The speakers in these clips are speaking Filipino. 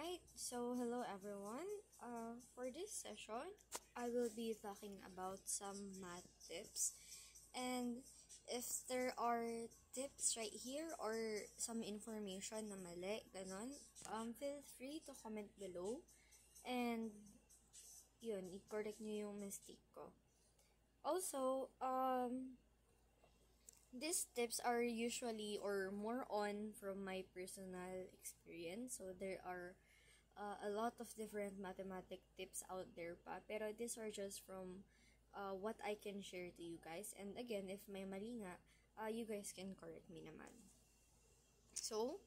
Alright, so hello everyone. For this session, I will be talking about some math tips. And if there are tips right here or some information na mali, ganon, feel free to comment below. And yun, i-correct nyo yung mistake ko. Also, these tips are usually or more on from my personal experience. So there are a lot of different mathematic tips out there pa. Pero these are just from what I can share to you guys. And again, if may mali nga, you guys can correct me naman. So,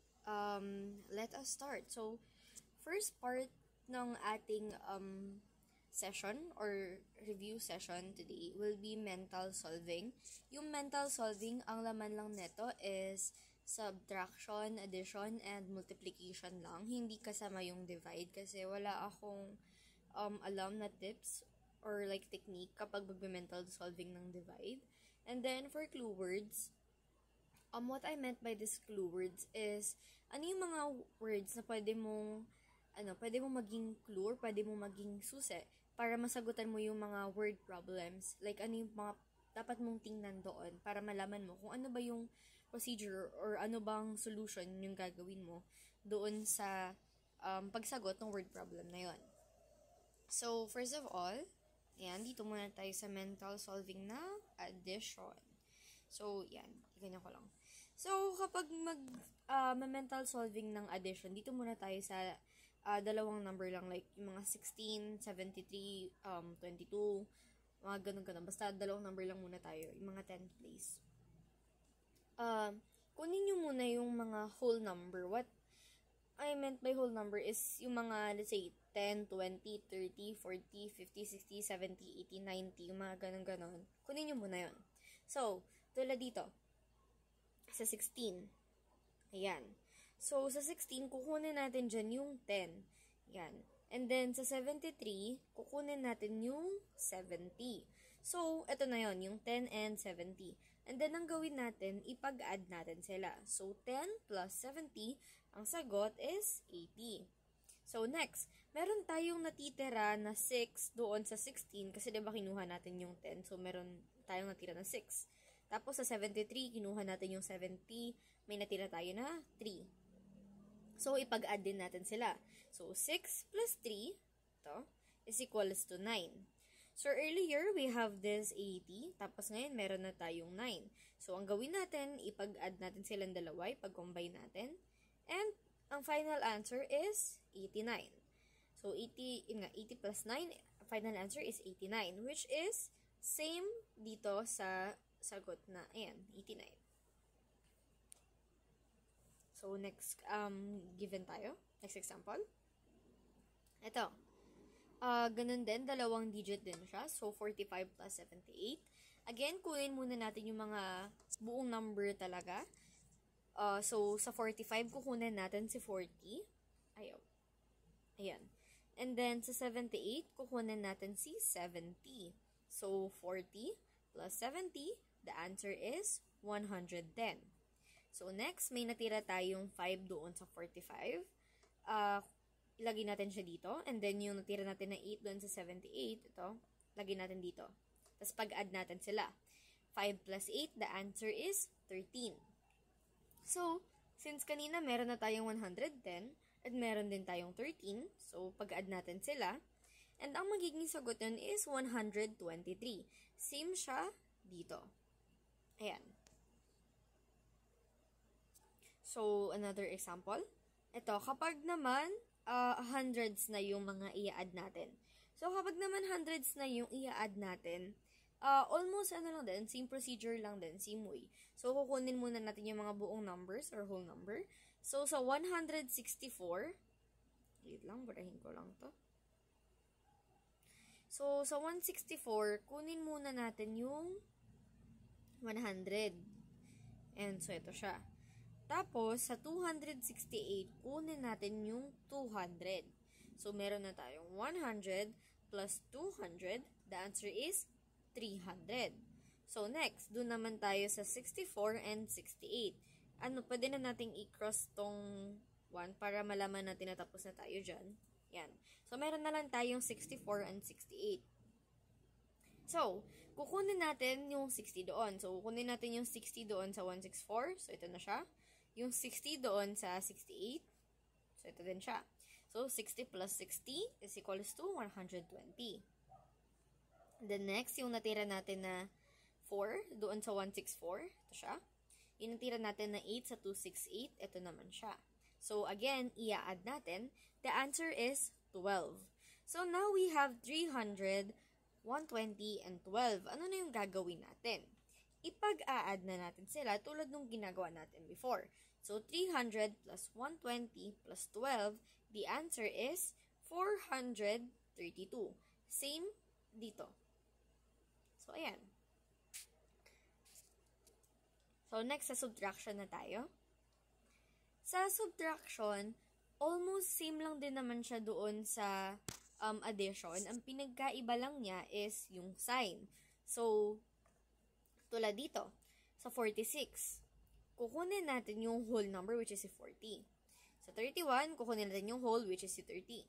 let us start. So, first part ng ating session or review session today will be mental solving. Yung mental solving, ang laman lang neto is subtraction, addition, and multiplication lang. Hindi kasama yung divide kasi wala akong alam na tips or like technique kapag magbe-mental solving ng divide. And then for clue words, what I meant by this clue words is ano yung mga words na pwede mong maging clue or pwede mong maging susi para masagutan mo yung mga word problems. Like, ano yung mga dapat mong tingnan doon para malaman mo kung ano ba yung procedure or ano bang solution yung gagawin mo doon sa pagsagot ng word problem na yon. So, first of all, yan, dito muna tayo sa mental solving na addition. So, yan, ganyan ko lang. So, kapag mental solving ng addition, dito muna tayo sa dalawang number lang, like yung mga 16, 73, 22, mga ganun-ganun. Basta dalawang number lang muna tayo, yung mga 10 please. Kunin nyo muna yung mga whole number. What I meant by whole number is yung mga, let's say, 10, 20, 30, 40, 50, 60, 70, 80, 90, yung mga ganun-ganun. Kunin nyo muna yun. So, tulad dito, sa 16, ayan. So, sa 16, kukunin natin dyan yung 10. Yan. And then, sa 73, kukunin natin yung 70. So, ito na yon yung 10 and 70. And then, ang gawin natin, ipag-add natin sila. So, 10 plus 70, ang sagot is 80. So, next, meron tayong natitira na 6 doon sa 16 kasi diba kinuha natin yung 10. So, meron tayong natira na 6. Tapos, sa 73, kinuha natin yung 70. May natira tayo na 3. So, ipag-add din natin sila. So, 6 plus 3, ito, is equals to 9. So, earlier, we have this 80. Tapos, ngayon, meron na tayong 9. So, ang gawin natin, ipag-add natin silang dalawa, ipag-combine natin. And, ang final answer is 89. So, 80 plus 9, final answer is 89, which is same dito sa sagot na, ayan, 89. So, next, given tayo. Next example. Ito. Ganun din, dalawang digit din siya. So, 45 plus 78. Again, kunin muna natin yung mga buong number talaga. So, sa 45, kukunin natin si 40. Ayaw. Ayan. And then, sa 78, kukunin natin si 70. So, 40 plus 70, the answer is 110. So, next, may natira tayong 5 doon sa 45. Ilagay natin siya dito. And then, yung natira natin na 8 doon sa 78, ito, lagay natin dito. Tapos, pag-add natin sila. 5 plus 8, the answer is 13. So, since kanina meron na tayong 110, at meron din tayong 13, so, pag-add natin sila. And ang magiging sagot nun is 123. Same siya dito. Ayan. So, another example. Ito, kapag naman hundreds na yung mga i-add natin. So, kapag naman hundreds na yung i-add natin, almost lang din, same procedure lang din, same way. So, kukunin muna natin yung mga buong numbers or whole number. So, sa 164, wait lang, burahin ko lang to. So, sa 164, kunin muna natin yung 100. And so, ito siya. Tapos, sa 268, kunin natin yung 200. So, meron na tayong 100 plus 200. The answer is 300. So, next, doon naman tayo sa 64 and 68. Pwede na nating i-cross tong 1 para malaman natin na tapos na tayo dyan. Yan. So, meron na lang tayong 64 and 68. So, kukunin natin yung 60 doon. So, kukunin natin yung 60 doon sa 164. So, ito na siya. Yung 60 doon sa 68. So, ito din siya. So, 60 plus 60 is equals to 120. The next, yung natira natin na 4 doon sa 164. Ito siya. Yung natira natin na 8 sa 268. Ito naman siya. So, again, i-add natin. The answer is 12. So, now we have 300, 120, and 12. Ano na yung gagawin natin? Ipag-a-add na natin sila tulad nung ginagawa natin before. So, 300 plus 120 plus 12, the answer is 432. Same dito. So, ayan. So, next sa subtraction na tayo. Sa subtraction, almost same lang din naman siya doon sa addition. Ang pinagkaiba lang niya is yung sign. So, tulad dito, sa 46, kukunin natin yung whole number which is si 40. Sa 31, kukunin natin yung whole which is si 30.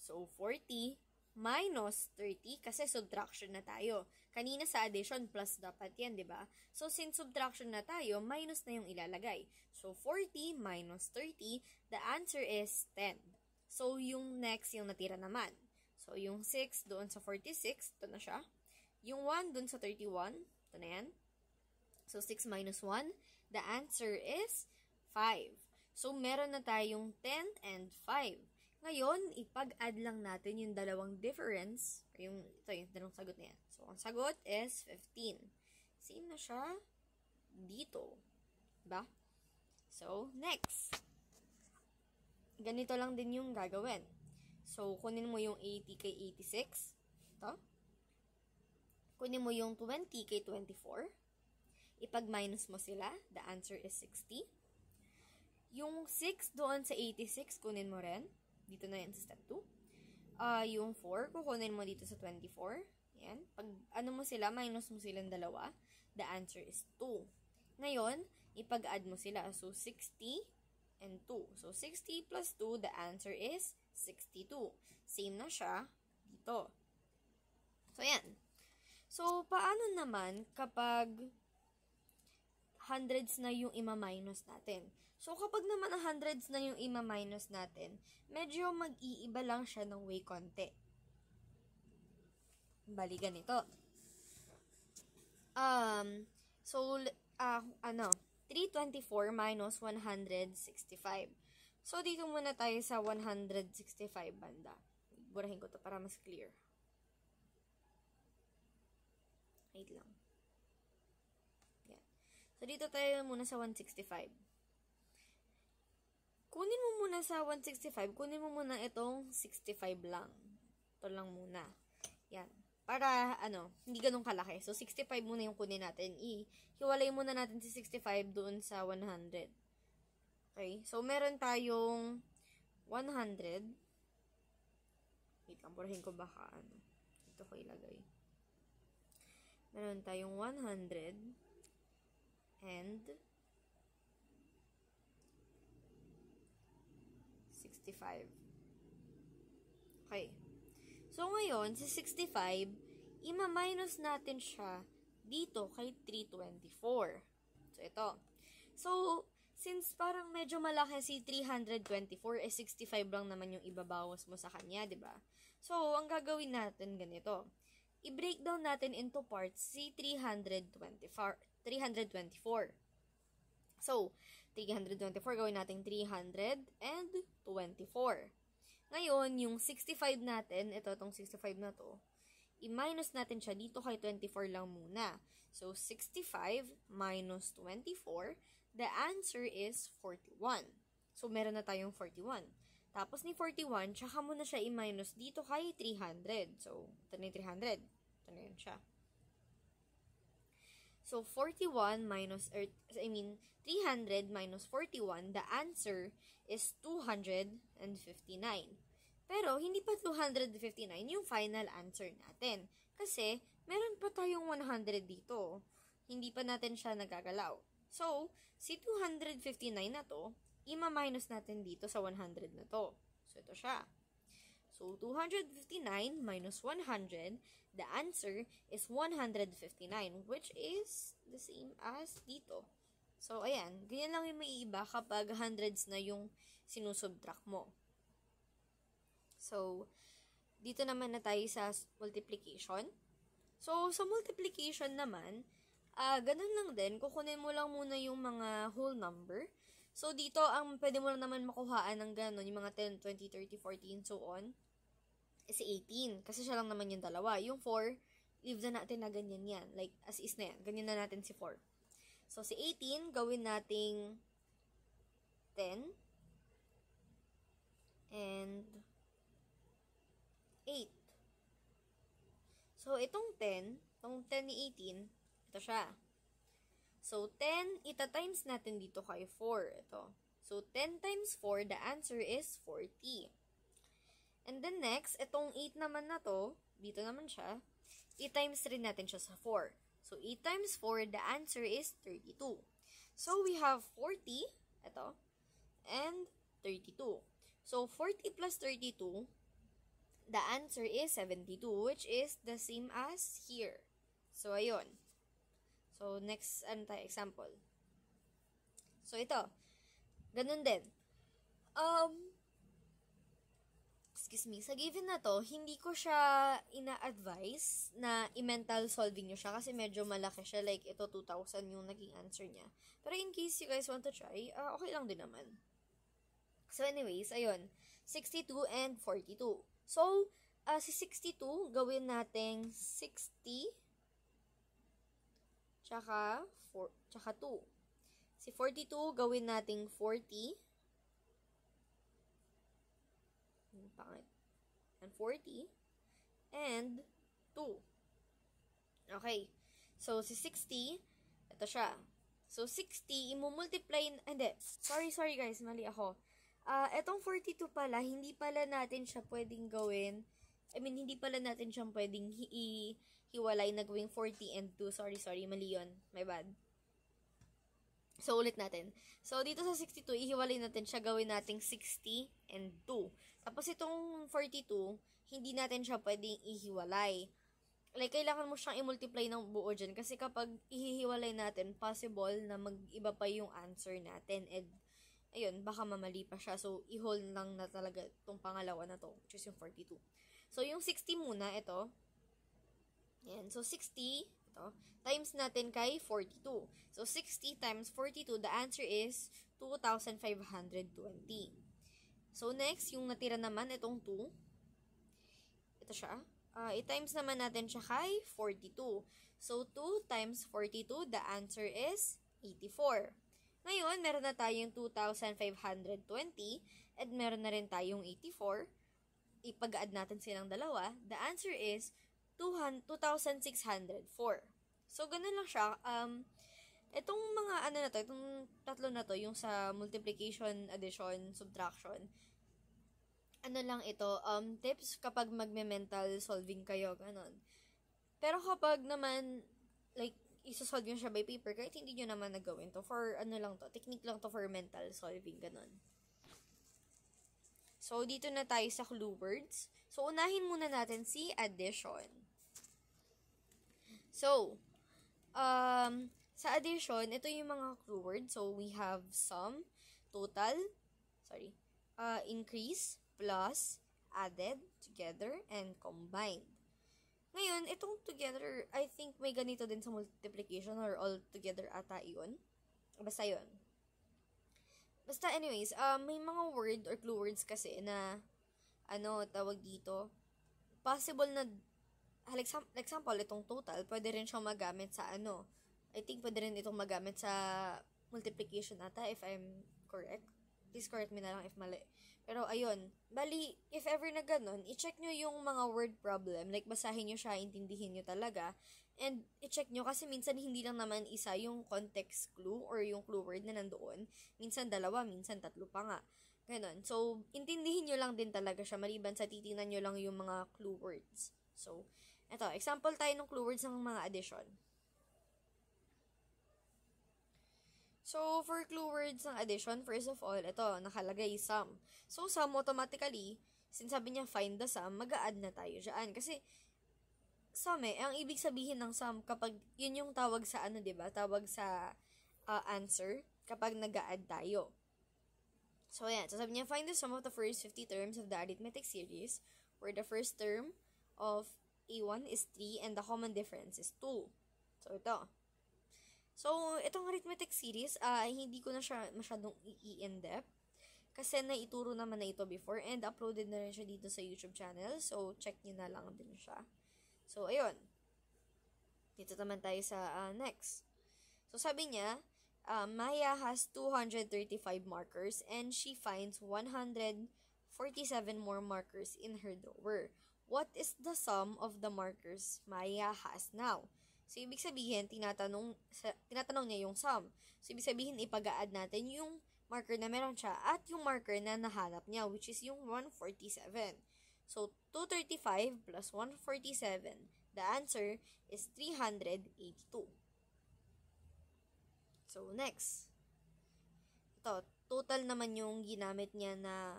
So, 40 minus 30 kasi subtraction na tayo. Kanina sa addition plus dapat yan, di ba? So, since subtraction na tayo, minus na yung ilalagay. So, 40 minus 30, the answer is 10. So, yung next, yung natira naman. So, yung 6 doon sa 46, ito na siya. Yung 1 doon sa 31, ito na yan. So, 6 minus 1, the answer is 5. So, meron na tayong 10 and 5. Ngayon, ipag-add lang natin yung dalawang difference, yung dalawang sagot na yan. So, ang sagot is 15. Same na siya dito. Diba? So, next. Ganito lang din yung gagawin. So, kunin mo yung 80 kay 86. Ito. Kunin mo yung 20 kay 24. Ipag-minus mo sila. The answer is 60. Yung 6 doon sa 86, kunin mo rin. Dito na yan sa step 2. Yung 4, kukunin mo dito sa 24. Yan. Pag ano mo sila, minus mo silang dalawa. The answer is 2. Ngayon, ipag-add mo sila. So, 60 and 2. So, 60 plus 2, the answer is 62. Same na siya dito. So, yan. So, paano naman kapag hundreds na yung ima-minus natin? So, kapag naman hundreds na yung ima-minus natin, medyo mag-iiba lang siya ng way konti. Bali, ganito. 324 minus 165. So, dito muna tayo sa 165 banda. Burahin ko to para mas clear. Wait lang. Yan. So, dito tayo muna sa 165. Kunin mo muna sa 165, kunin mo muna itong 65 lang. Ito lang muna. Yan. Para, hindi ganun kalaki. So, 65 muna yung kunin natin. Hiwalay muna natin si 65 doon sa 100. Okay? So, meron tayong 100. Wait lang, burahin ko baka, ito ko ilagay. Meron tayong 100 and 65. Okay. So, ngayon, si 65, ima-minus natin siya dito kay 324. So, ito. So, since parang medyo malaki si 324, 65 lang naman yung ibabawas mo sa kanya, di ba? So, ang gagawin natin ganito. I-breakdown natin into parts si 324. So, 324, gawin natin 324. Ngayon, yung 65 natin, itong 65 na to, i-minus natin siya dito kay 24 lang muna. So, 65 minus 24, the answer is 41. So, meron na tayong 41. Tapos ni 41, tsaka mo na siya i-minus dito kay 300. So, ito na yung 300. Ito na yun siya. So, 300 minus 41, the answer is 259. Pero, hindi pa 259 yung final answer natin. Kasi, meron pa tayong 100 dito. Hindi pa natin siya nagagalaw. So, si 259 na to, ima-minus natin dito sa 100 na to. So, ito siya. So, 259 minus 100, the answer is 159, which is the same as dito. So, ayan. Ganyan lang yung maiiba kapag hundreds na yung sinusubtract mo. So, dito naman na tayo sa multiplication. So, sa multiplication naman, ganun lang din. Kukunin mo lang muna yung mga whole number. So, dito, ang pwede mo lang naman makuhaan ng ganun, yung mga 10, 20, 30, 40, so on, is 18. Kasi siya lang naman yung dalawa. Yung 4, leave na natin na ganyan yan. Like, as is na yan. Ganyan na natin si 4. So, si 18, gawin nating 10 and 8. So, itong 10 ni 18, ito siya. So, 10, ita-times natin dito kay 4. Ito. So, 10 times 4, the answer is 40. And then next, itong 8 naman na to, dito naman siya, i-times rin natin siya sa 4. So, 8 times 4, the answer is 32. So, we have 40, ito, and 32. So, 40 plus 32, the answer is 72, which is the same as here. So, ayun. So, next, example. So, ito. Ganun din. Excuse me. Sa given na to, hindi ko siya ina-advise na i-mental solving nyo siya kasi medyo malaki siya. Like, ito 2,000 yung naging answer niya. Pero in case you guys want to try, okay lang din naman. So, anyways, ayun. 62 and 42. So, si 62, gawin nating 60 tsaka 2. Si 42, gawin nating 40. Pangit. And 40. And 2. Okay. So, si 60, ito siya. So, 60, imumultiply, hindi. Sorry guys, mali ako. Etong 42 pala, hindi pala natin siya pwedeng gawin. Hindi pala natin siya pwedeng hiwalay na gawing 40 and 2. Sorry, mali yun. My bad. So, ulit natin. So, dito sa 62, ihiwalay natin siya, gawin nating 60 and 2. Tapos, itong 42, hindi natin siya pwedeng ihiwalay. Like, kailangan mo siyang i-multiply ng buo dyan. Kasi kapag ihihiwalay natin, possible na mag-iba pa yung answer natin. And, ayun, baka mamali pa siya. So, i-hold lang na talaga itong pangalawa na to, which is yung 42. So, yung 60 muna, ito. Yan. So, 60, ito, times natin kay 42. So, 60 times 42, the answer is 2,520. So, next, yung natira naman, itong 2. Ito siya. I-times naman natin siya kay 42. So, 2 times 42, the answer is 84. Ngayon, meron na tayong 2,520 and meron na rin tayong 84. Ipag-add natin silang dalawa. The answer is 2,604. So, ganun lang siya. Itong mga na to, itong tatlo na to, yung sa multiplication, addition, subtraction, lang ito, tips kapag magme-mental solving kayo, ganun. Pero kapag naman, like, isosolve nyo siya by paper, kahit hindi nyo naman nagawin to, for lang to, technique lang to for mental solving, ganun. So, dito na tayo sa clue words. So, unahin muna natin si addition. So, sa addition, ito yung mga clue words. So, we have sum, total, increase, plus, added, together, and combined. Ngayon, itong together, I think may ganito din sa multiplication or all together ata yun. Basta yun. Basta anyways, may mga word or clue words kasi na, tawag dito, possible na, example, itong total, pwede rin siyang magamit sa I think pwede rin itong magamit sa multiplication ata, if I'm correct. Please correct me na lang if mali. Pero ayun, bali, if ever na ganun, i-check nyo yung mga word problem, like basahin nyo siya, intindihin nyo talaga, and i-check nyo kasi minsan hindi lang naman isa yung context clue or yung clue word na nandoon, minsan dalawa, minsan tatlo pa nga. Ganon. So, intindihin nyo lang din talaga siya, maliban sa titingnan nyo lang yung mga clue words. So, eto, example tayo ng clue words ng mga addition. So, for clue words ng addition, first of all, ito, nakalagay sum. So, sum automatically, since sabi niya find the sum, mag-a-add na tayo dyan. Kasi, sum ang ibig sabihin ng sum, kapag yun yung tawag sa ano, diba? Tawag sa answer, kapag nag-a-add tayo. So, ayan. So, sabi niya, find the sum of the first 50 terms of the arithmetic series, where the first term of A1 is 3 and the common difference is 2. So, ito. So, itong arithmetic series, hindi ko na siya masyadong i-in-depth kasi naituro naman na ito before and uploaded na rin siya dito sa YouTube channel. So, check nyo na lang din siya. So, ayun. Dito naman tayo sa next. So, sabi niya, Maya has 235 markers and she finds 147 more markers in her drawer. What is the sum of the markers Maya has now? So, ibig sabihin, tinatanong niya yung sum. So, ibig sabihin, ipag-a-add natin yung marker na meron siya at yung marker na nahanap niya, which is yung 147. So, 235 plus 147, the answer is 382. So, next. Ito, total naman yung ginamit niya na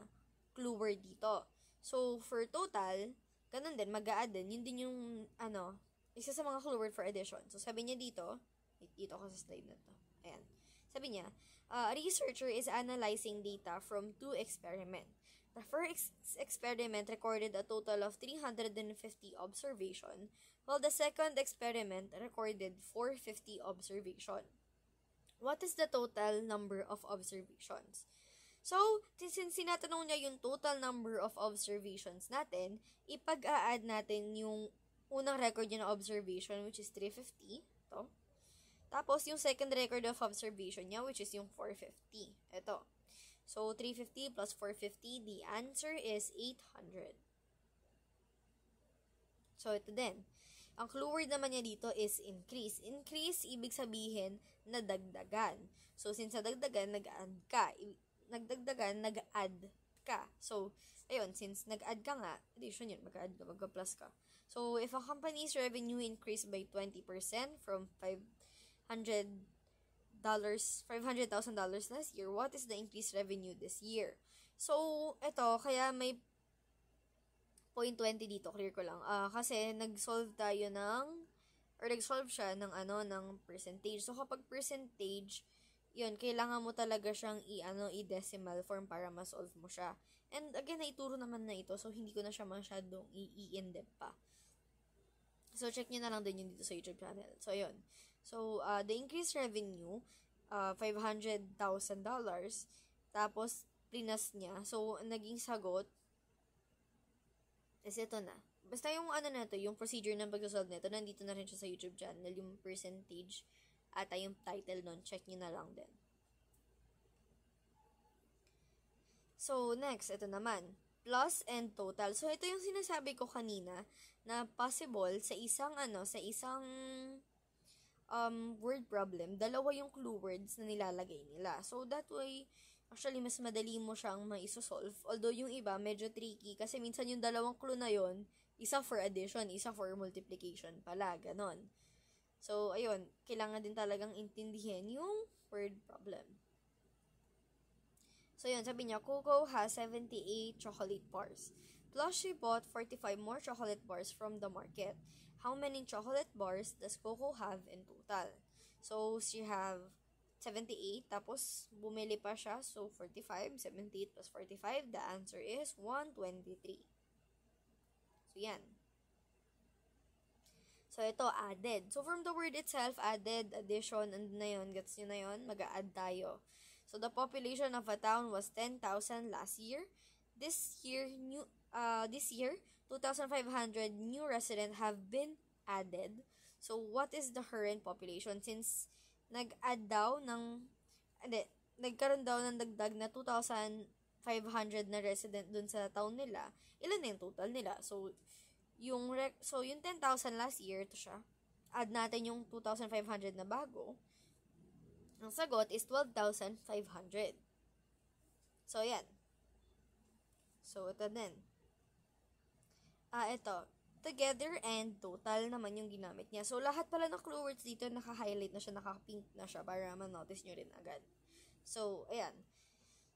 clue word dito. So, for total, ganun din, mag-a-add din. Yun din yung, isa sa mga clue word for addition. So, sabi niya dito ako sa slide na to. Ayan. Sabi niya, a researcher is analyzing data from 2 experiments. The first experiment recorded a total of 350 observation, while the second experiment recorded 450 observation. What is the total number of observations? So, since sinatanong niya yung total number of observations natin, ipag-a-add natin yung unang record niya na observation, which is 350. Ito. Tapos, yung second record of observation niya, which is yung 450. Ito. So, 350 plus 450, the answer is 800. So, ito din. Ang clue word naman niya dito is increase. Increase, ibig sabihin, nadagdagan. So, since nadagdagan, nag-add ka. Nagdagdagan, nag-add ka. So, ayun, since nag-add ka nga, addition yun, mag-add ka, mag-plus ka. So, if a company's revenue increased by 20% from $500,000 last year, what is the increased revenue this year? So, ito, kaya may 0.20 dito, clear ko lang. Kasi nag-solve siya ng percentage. So, kapag percentage, yun, kailangan mo talaga siyang i-decimal form para ma-solve mo siya. And again, naituro naman na ito, so hindi ko na siya masyadong i-in-depth pa. So, check nyo na lang din yun dito sa YouTube channel. So, yun. So, the increased revenue, $500,000, tapos, plinas niya. So, naging sagot, is ito na. Basta yung yung procedure ng pag-solve nito, nandito na rin siya sa YouTube channel, yung percentage, at yung title nun. Check nyo na lang din. So, next, ito naman. Plus and total. So, ito yung sinasabi ko kanina na possible sa isang word problem, dalawa yung clue words na nilalagay nila. So, that way, actually, mas madali mo siyang maisosolve. Although, yung iba, medyo tricky kasi minsan yung dalawang clue na yon, isa for addition, isa for multiplication pala. Ganon. So, ayun, kailangan din talagang intindihin yung word problem. So, yun, sabi niya, Coco has 78 chocolate bars. Plus, she bought 45 more chocolate bars from the market. How many chocolate bars does Coco have in total? So, she have 78, tapos bumili pa siya, so 45, 78 plus 45, the answer is 123. So, yan. So, ito, added. So, from the word itself, added, addition, and na yun, gets nyo na yun, mag-a-add tayo. So, the population of a town was 10,000 last year. This year, 2,500 new residents have been added. So, what is the current population? Since nagkaroon daw ng dagdag na 2,500 na resident dun sa town nila, ilan na yung total nila? So, yung 10,000 last year, ito siya. Add natin yung 2,500 na bago. Ang sagot is 12,500. So, yan. So, ito din. Ito together, and total naman yung ginamit niya. So, lahat pala ng clue words dito, naka-highlight na siya, naka-pink na siya, para ma-notice nyo rin agad. So, ayan.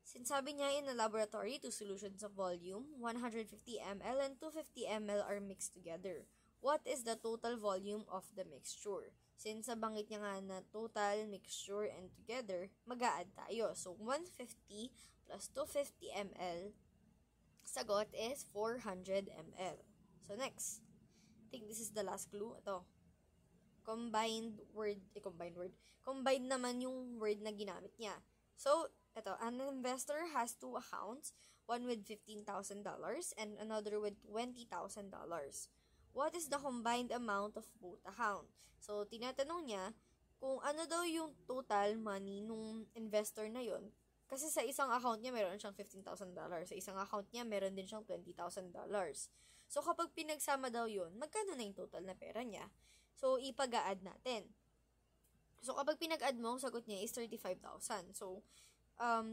Sinasabi niya, in a laboratory, two solutions of volume, 150 ml and 250 ml are mixed together. What is the total volume of the mixture? Since nabanggit niya nga na total, mixture, and together, mag-a-add tayo. So, 150 plus 250 ml, sagot is 400 ml. So, next. I think this is the last clue. Ito. Combined naman yung word na ginamit niya. So, ito. An investor has two accounts, one with $15,000 and another with $20,000. What is the combined amount of both accounts? So, tinatanong niya kung ano daw yung total money nung investor na yon. Kasi sa isang account niya, meron siyang $15,000. Sa isang account niya, meron din siyang $20,000. So, kapag pinagsama daw yun, magkano na yung total na pera niya? So, ipag-a-add natin. So, kapag pinag-add mo, ang sagot niya is 35,000. So,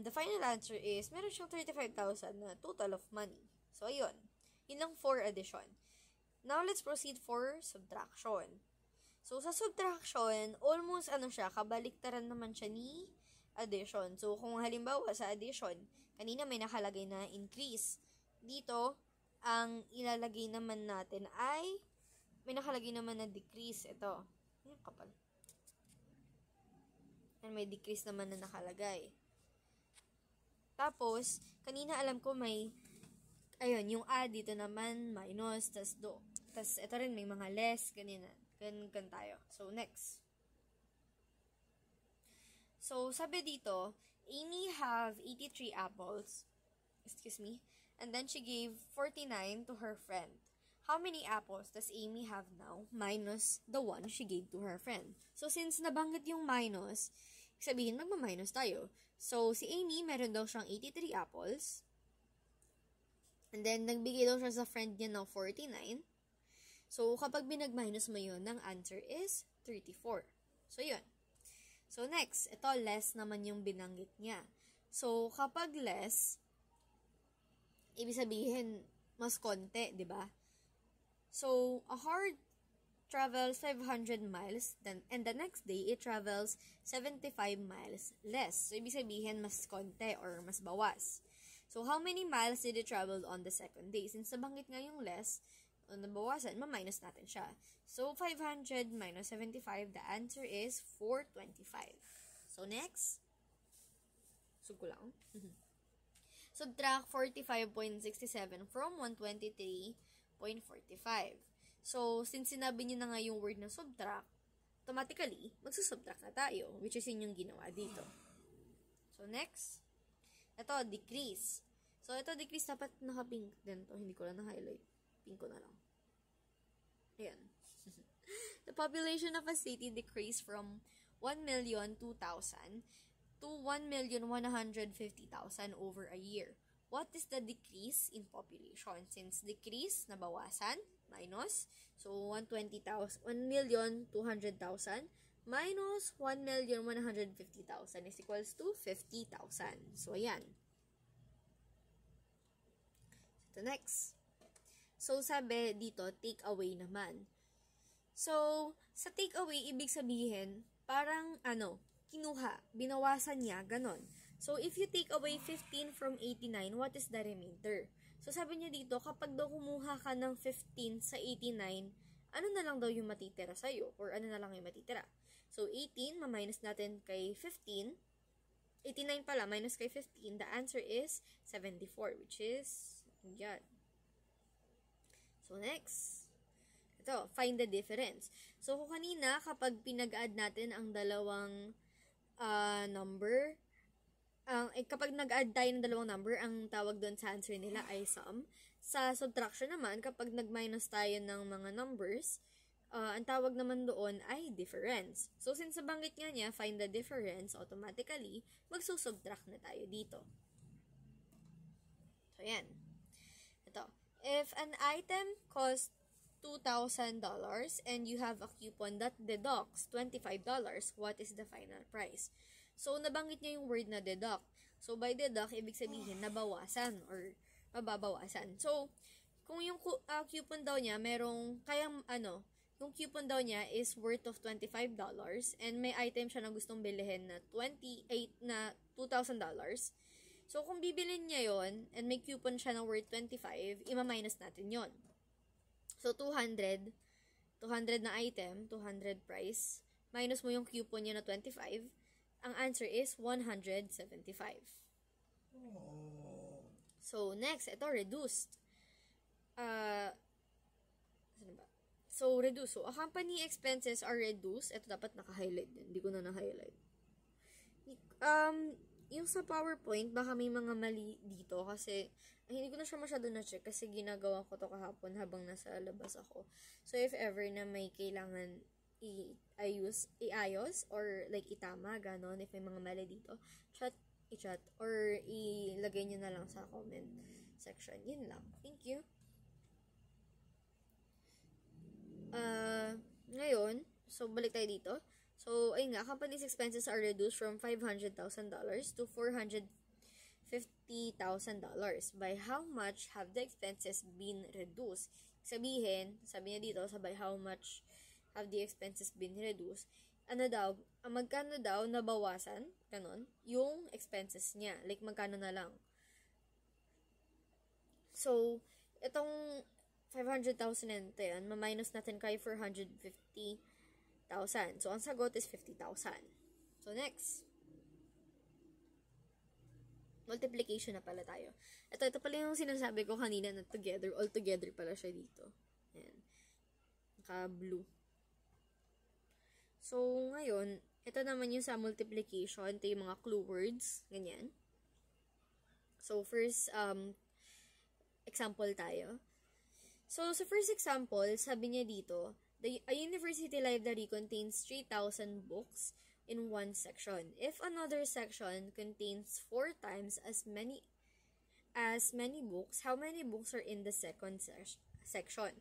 the final answer is, meron siyang 35,000 na total of money. So, ayun. Yun lang for addition. Now, let's proceed for subtraction. So, sa subtraction, almost kabaliktaran naman siya ni addition. So, kung halimbawa sa addition, kanina may nakalagay na increase. Dito, ang ilalagay naman natin ay, may nakalagay naman na decrease. Ito. Ayan, kapal. And may decrease naman na nakalagay. Tapos, kanina alam ko may, ayun, yung add dito naman, minus, tas ito rin may mga less, ganyan tayo. So, next. So, sabi dito, Amy have 83 apples, and then she gave 49 to her friend. How many apples does Amy have now minus the one she gave to her friend? So, since nabanggit yung minus, sabihin magma-minus tayo. So, si Amy, meron daw siyang 83 apples. And then, nagbigay daw siya sa friend niya ng 49. So, kapag binag-minus mo yun, ang answer is 34. So, yun. So, next, ito, less naman yung binanggit niya. So, kapag less, ibig sabihin, mas konti, di ba? So, a heart travels 500 miles, and the next day, it travels 75 miles less. So, ibig sabihin, mas konti or mas bawas. So, how many miles did it travel on the second day? Since nabanggit nga yung less, nabawasan, ma-minus natin siya. So, 500 minus 75, the answer is 425. So, next. Sugo lang. Subtract 45.67 from 123.45. So, since sinabi niyo na nga yung word na subtract, automatically, magsusubtract na tayo, which is yun yung ginawa dito. So, next. Ito, decrease. So, ito, decrease, dapat naka-pink din to. Hindi ko lang na-highlight. Pink ko na lang. Ayan. The population of a city decreased from 1,002,000 to 1,150,000 over a year. What is the decrease in population? Since decrease, nabawasan, minus. So, 1,200,000 minus 1,150,000 is equals to 50,000. So, ayan. So, next. So, sabi dito, take away naman. So, sa take away, ibig sabihin, parang, kinuha, binawasan niya, ganon. So, if you take away 15 from 89, what is the remainder? So, sabi niya dito, kapag daw kumuha ka ng 15 sa 89, ano na lang daw yung matitira sa'yo? Or ano na lang yung matitira? So, 18, ma-minus natin kay 15. 89 pala, minus kay 15. The answer is 74, which is, yan. So, next. Ito, find the difference. So, kung kanina, kapag pinag-add natin ang dalawang number, kapag nag-add tayo ng dalawang number, ang tawag doon sa answer nila ay sum. Sa subtraction naman, kapag nag-minus tayo ng mga numbers, ang tawag naman doon ay difference. So, since nabanggit nga niya, find the difference, automatically, magsusubtract na tayo dito. So, yan. Ito. If an item costs $2,000 and you have a coupon that deducts $25, what is the final price? So, nabanggit niya yung word na deduct. So, by deduct, ibig sabihin nabawasan or mababawasan. So, kung yung coupon daw niya, merong, kayang, yung coupon daw niya is worth of $25 and may item siya na gustong bilhin na 28 na $2,000. So, kung bibilin niya yon and may coupon siya na worth 25, ima-minus natin yon. So, 200 na item, 200 price, minus mo yung coupon niya na 25, ang answer is 175. So, next, ito, reduced. Saan ba? So, reduce. So, company expenses are reduced. Ito dapat naka-highlight din. Hindi ko na na-highlight. Yung sa PowerPoint, baka may mga mali dito kasi hindi ko na siya masyado na-check kasi ginagawa ko to kahapon habang nasa labas ako. So, if ever na may kailangan i-ayos or like itama, ganon, if may mga mali dito, i-chat or ilagay nyo na lang sa comment section. Yun lang. Thank you. Ngayon, so balik tayo dito. So, ayun nga, company's expenses are reduced from $500,000 to $450,000. By how much have the expenses been reduced? Sabi niya dito, by how much have the expenses been reduced? Magkano daw nabawasan, ganon, yung expenses niya. Like, magkano na lang. So, itong 500,000 na ito yan, ma-minus natin kay 450,000. So, ang sagot is 50,000. So, next. Multiplication na pala tayo. Ito pala yung sinasabi ko kanina na together. All together pala siya dito. Ayan. Naka-blue. So, ngayon, ito naman yung sa multiplication. Ito yung mga clue words. Ganyan. So, first, example tayo. So, sa first example, sabi niya dito, a university library contains 3,000 books in one section. If another section contains 4 times as many books, how many books are in the second section?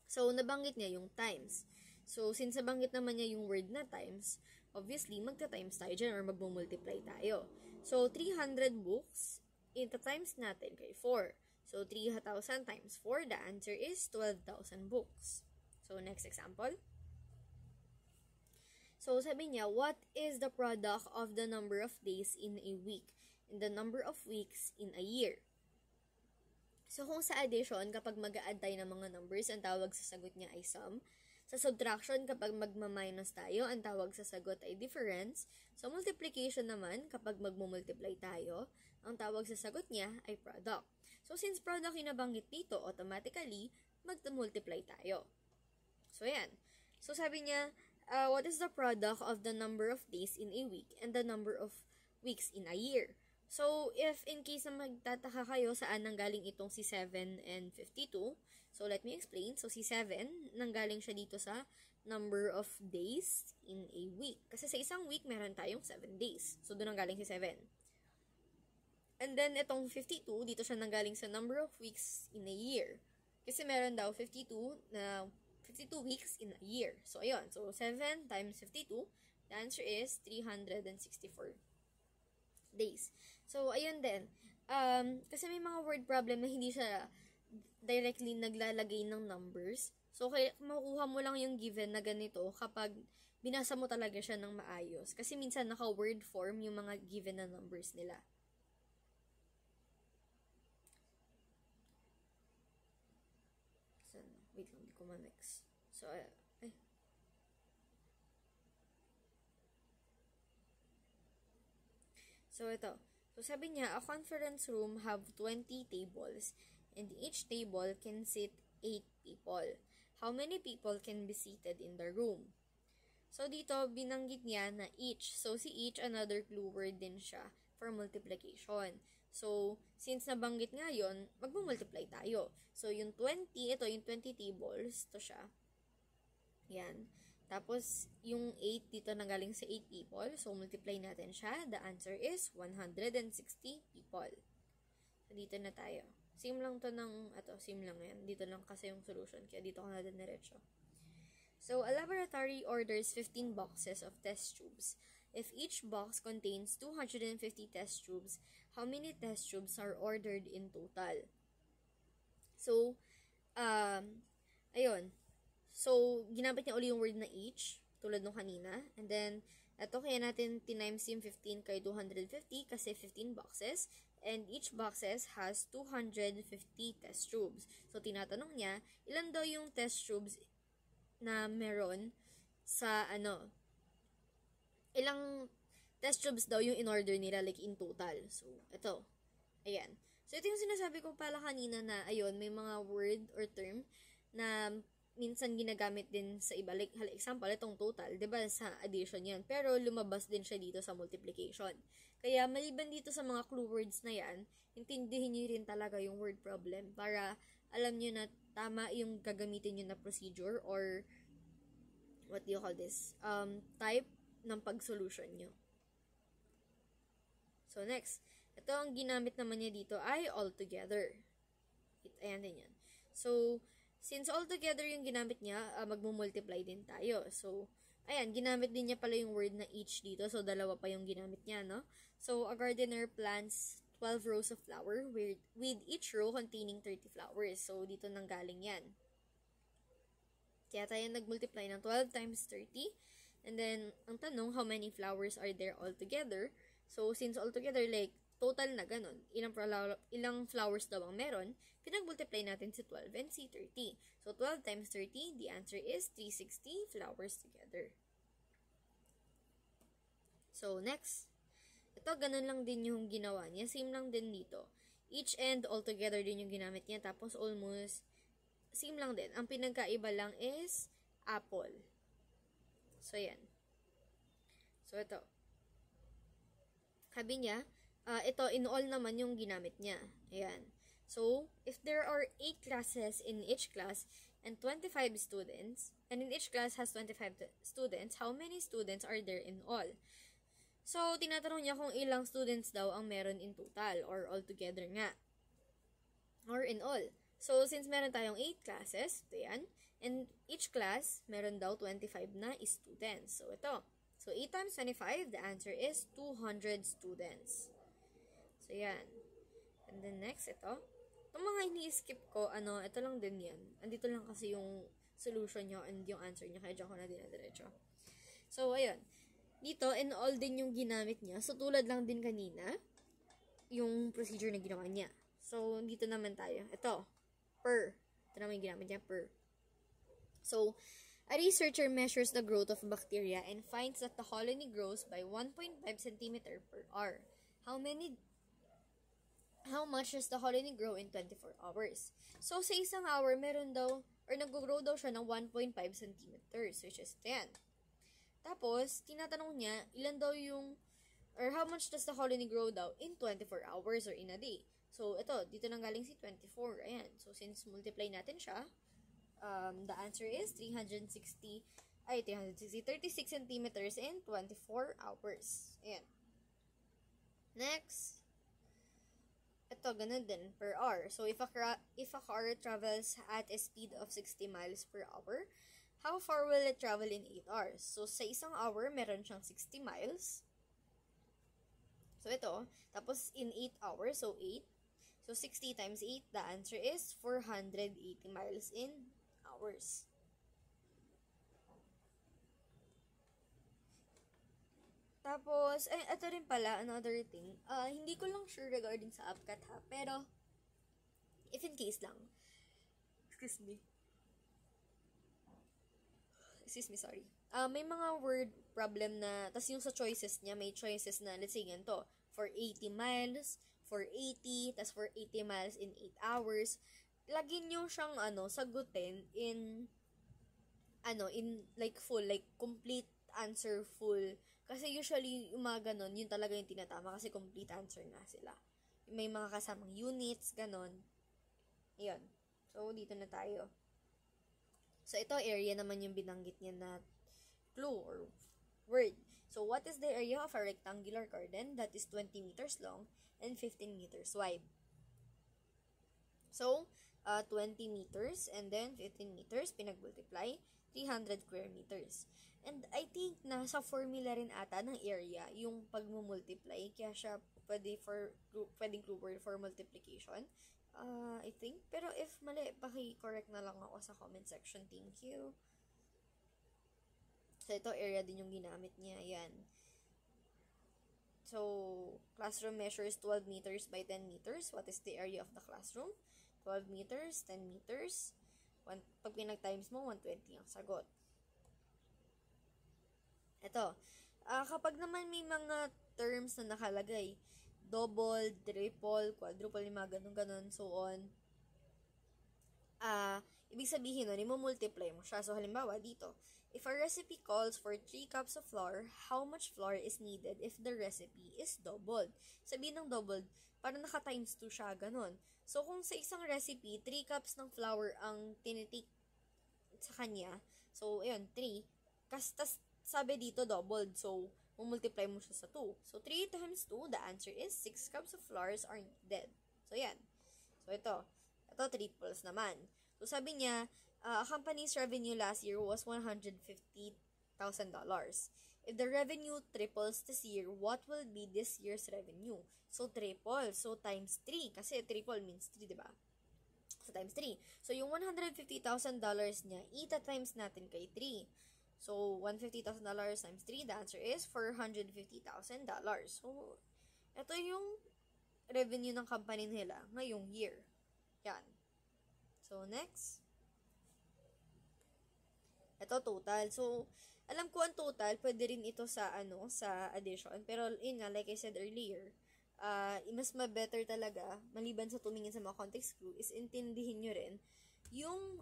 So, nabanggit niya yung times. So, since nabanggit naman niya yung word na times, obviously, magta-times tayo dyan or magmumultiply tayo. So, 300 books, ita-times natin kay 4. So, 3,000 times 4, the answer is 12,000 books. So, next example. So, sabi niya, what is the product of the number of days in a week and the number of weeks in a year? So, kung sa addition, kapag mag-a-add tayo ng mga numbers, ang tawag sa sagot niya ay sum. Sa subtraction, kapag magma-minus tayo, ang tawag sa sagot ay difference. Sa multiplication naman, kapag magmumultiply tayo, ang tawag sa sagot niya ay product. So, since product yung nabanggit dito, automatically, mag-multiply tayo. So, yan. So, sabi niya, what is the product of the number of days in a week and the number of weeks in a year? So, if in case na magtataka kayo saan nanggaling itong si 7 and 52, so let me explain. So, si 7, nanggaling siya dito sa number of days in a week. Kasi sa isang week, meron tayong 7 days. So, doon nanggaling si 7. And then, itong 52, dito siya nanggaling sa number of weeks in a year. Kasi meron daw 52 weeks in a year. So, ayun. So, 7 times 52, the answer is 364 days. So, ayun din. Kasi may mga word problem na hindi siya directly naglalagay ng numbers. So, kaya makukuha mo lang yung given na ganito kapag binasa mo talaga siya ng maayos. Kasi minsan naka-word form yung mga given na numbers nila. Wait lang, hindi ko ma-mix. So, So, ito. So, sabi niya, a conference room have 20 tables and each table can seat 8 people. How many people can be seated in the room? So, dito, binanggit niya na each. So, si each, another clue word din siya for multiplication. So, since nabanggit nga yun, magmumultiply tayo. So, yung 20, ito, yung 20 tables, ito siya. Yan. Tapos, yung 8 dito nanggaling sa 8 people. So, multiply natin siya. The answer is 160 people. So, dito na tayo. Same lang to ng, same lang yan. Dito lang kasi yung solution. Kaya dito ko na din diretso. So, a laboratory orders 15 boxes of test tubes. If each box contains 250 test tubes, how many test tubes are ordered in total? So, ayun. So, ginamit niya uli yung word na each, tulad nung kanina. And then, ito kaya natin tinimes yung 15 kay 250 kasi 15 boxes. And each boxes has 250 test tubes. So, tinatanong niya, ilan daw yung test tubes na meron sa, ilang test tubes daw yung in-order nila, like in total. So, ito. Ayan. So, ito yung sinasabi ko pala kanina na, ayun, may mga word or term na minsan ginagamit din sa iba. Like, example, itong total, diba, sa addition yan. Pero, lumabas din siya dito sa multiplication. Kaya, maliban dito sa mga clue words na yan, intindihin nyo rin talaga yung word problem para alam nyo na tama yung gagamitin nyo na procedure or what do you call this? Type ng pag-solution nyo. So, next. Ito ang ginamit naman niya dito ay altogether. Ayan din yan. So, since altogether yung ginamit niya, magmumultiply din tayo. So, ayan, ginamit din niya pala yung word na each dito. So, dalawa pa yung ginamit niya, no? So, a gardener plants 12 rows of flower with each row containing 30 flowers. So, dito nanggaling yan. Kaya tayo nagmultiply ng 12 times 30. And then, ang tanong, how many flowers are there altogether? So, since altogether, like, total na ganun, ilang flowers daw ang meron, pinag-multiply natin si 12 and si 30. So, 12 times 30, the answer is 360 flowers together. So, next. Ito, ganun lang din yung ginawa niya. Same lang din dito. Each and altogether din yung ginamit niya. Tapos, almost, same lang din. Ang pinagkaiba lang is apple. So, yan. So, ito. Sabi niya, ito, in all naman yung ginamit niya. Ayan. So, if there are 8 classes in each class and 25 students, and in each class has 25 students, how many students are there in all? So, tinatanong niya kung ilang students daw ang meron in total or altogether nga. Or in all. So, since meron tayong 8 classes, ito yan, and each class, meron daw 25 na students. So, ito. So, 8 times 25, the answer is 200 students. So, yan. And then next, ito. Itong mga ini-skip ko, ito lang din yan. Andito lang kasi yung solution nyo and yung answer nyo. Kaya dyan ko na dinadiretso. So, ayun. Dito, in all din yung ginamit niya. So, tulad lang din kanina, yung procedure na ginawa niya. So, dito naman tayo. Ito. Per. Ito naman yung ginamit niya, per. So, a researcher measures the growth of bacteria and finds that the colony grows by 1.5 cm per hour. How much does the colony grow in 24 hours? So, sa isang hour, meron daw, or nag-grow daw siya ng 1.5 cm, which is 10. Tapos, tinatanong niya, ilan daw yung, or how much does the colony grow daw in 24 hours or in a day? So, ito, dito nang galing si 24. Ayan. So, since multiply natin siya, the answer is 36 centimeters in 24 hours. Ayan. Next. Ito, ganun din, per hour. So, if a car travels at a speed of 60 miles per hour, how far will it travel in 8 hours? So, sa isang hour, meron siyang 60 miles. So, ito. Tapos, in 8 hours, so 8. So, 60 times 8, the answer is 480 miles in hours. Tapos, ito rin pala, another thing. Hindi ko lang sure regarding sa APCAT ha, pero, if in case lang. Excuse me, sorry. May mga word problem na, tas yung sa choices niya, may choices na, let's say ganito, for 80 miles, for 80, tas for 80 miles in 8 hours. Lagi nyo siyang, sagutin in like full, like complete answer full. Kasi usually, yung mga ganon, yun talaga yung tinatama kasi complete answer nga sila. May mga kasamang units, ganon. Ayun. So, dito na tayo. So, ito area naman yung binanggit niya na clue or word. So, what is the area of a rectangular garden that is 20 meters long and 15 meters wide? So, 20 meters and then 15 meters, pinag-multiply, 300 square meters. And I think nasa formula rin ata ng area yung pag-multiply, kaya siya pwedeng clue word for multiplication. I think. Pero if mali, paki-correct na lang ako sa comment section. Thank you. So, ito, area din yung ginamit niya. Ayan. So, classroom measures 12 meters by 10 meters. What is the area of the classroom? 12 meters, 10 meters. Pag pinag-times mo, 120 ang sagot. Ito, kapag naman may mga terms na nakalagay, double, triple, quadruple, yung mga ganun, so on, ibig sabihin nun, i-multiply mo siya. So, halimbawa, dito, if a recipe calls for 3 cups of flour, how much flour is needed if the recipe is doubled? Sabihin ng doubled, parang naka-times 2 siya, ganun. So, kung sa isang recipe, 3 cups ng flour ang tinitik sa kanya, so, ayun, 3. Tas sabi dito, doubled. So, multiply mo siya sa 2. So, 3 times 2, the answer is 6 cups of flours are needed. So, yan. So, ito triples naman. So, sabi niya, a company's revenue last year was $150,000. If the revenue triples this year, what will be this year's revenue? So, triple. So, times 3. Kasi triple means 3, diba? So, times 3. So, yung $150,000 niya, ita-times natin kay 3. So, $150,000 times 3, the answer is $450,000. So, ito yung revenue ng company nila ngayong year. Yan. So, next. Ito, total. So, alam ko ang total, pwede rin ito sa, sa addition. Pero, yun nga, like I said earlier, mas ma-better talaga, maliban sa tumingin sa mga context clue, is intindihin nyo rin yung,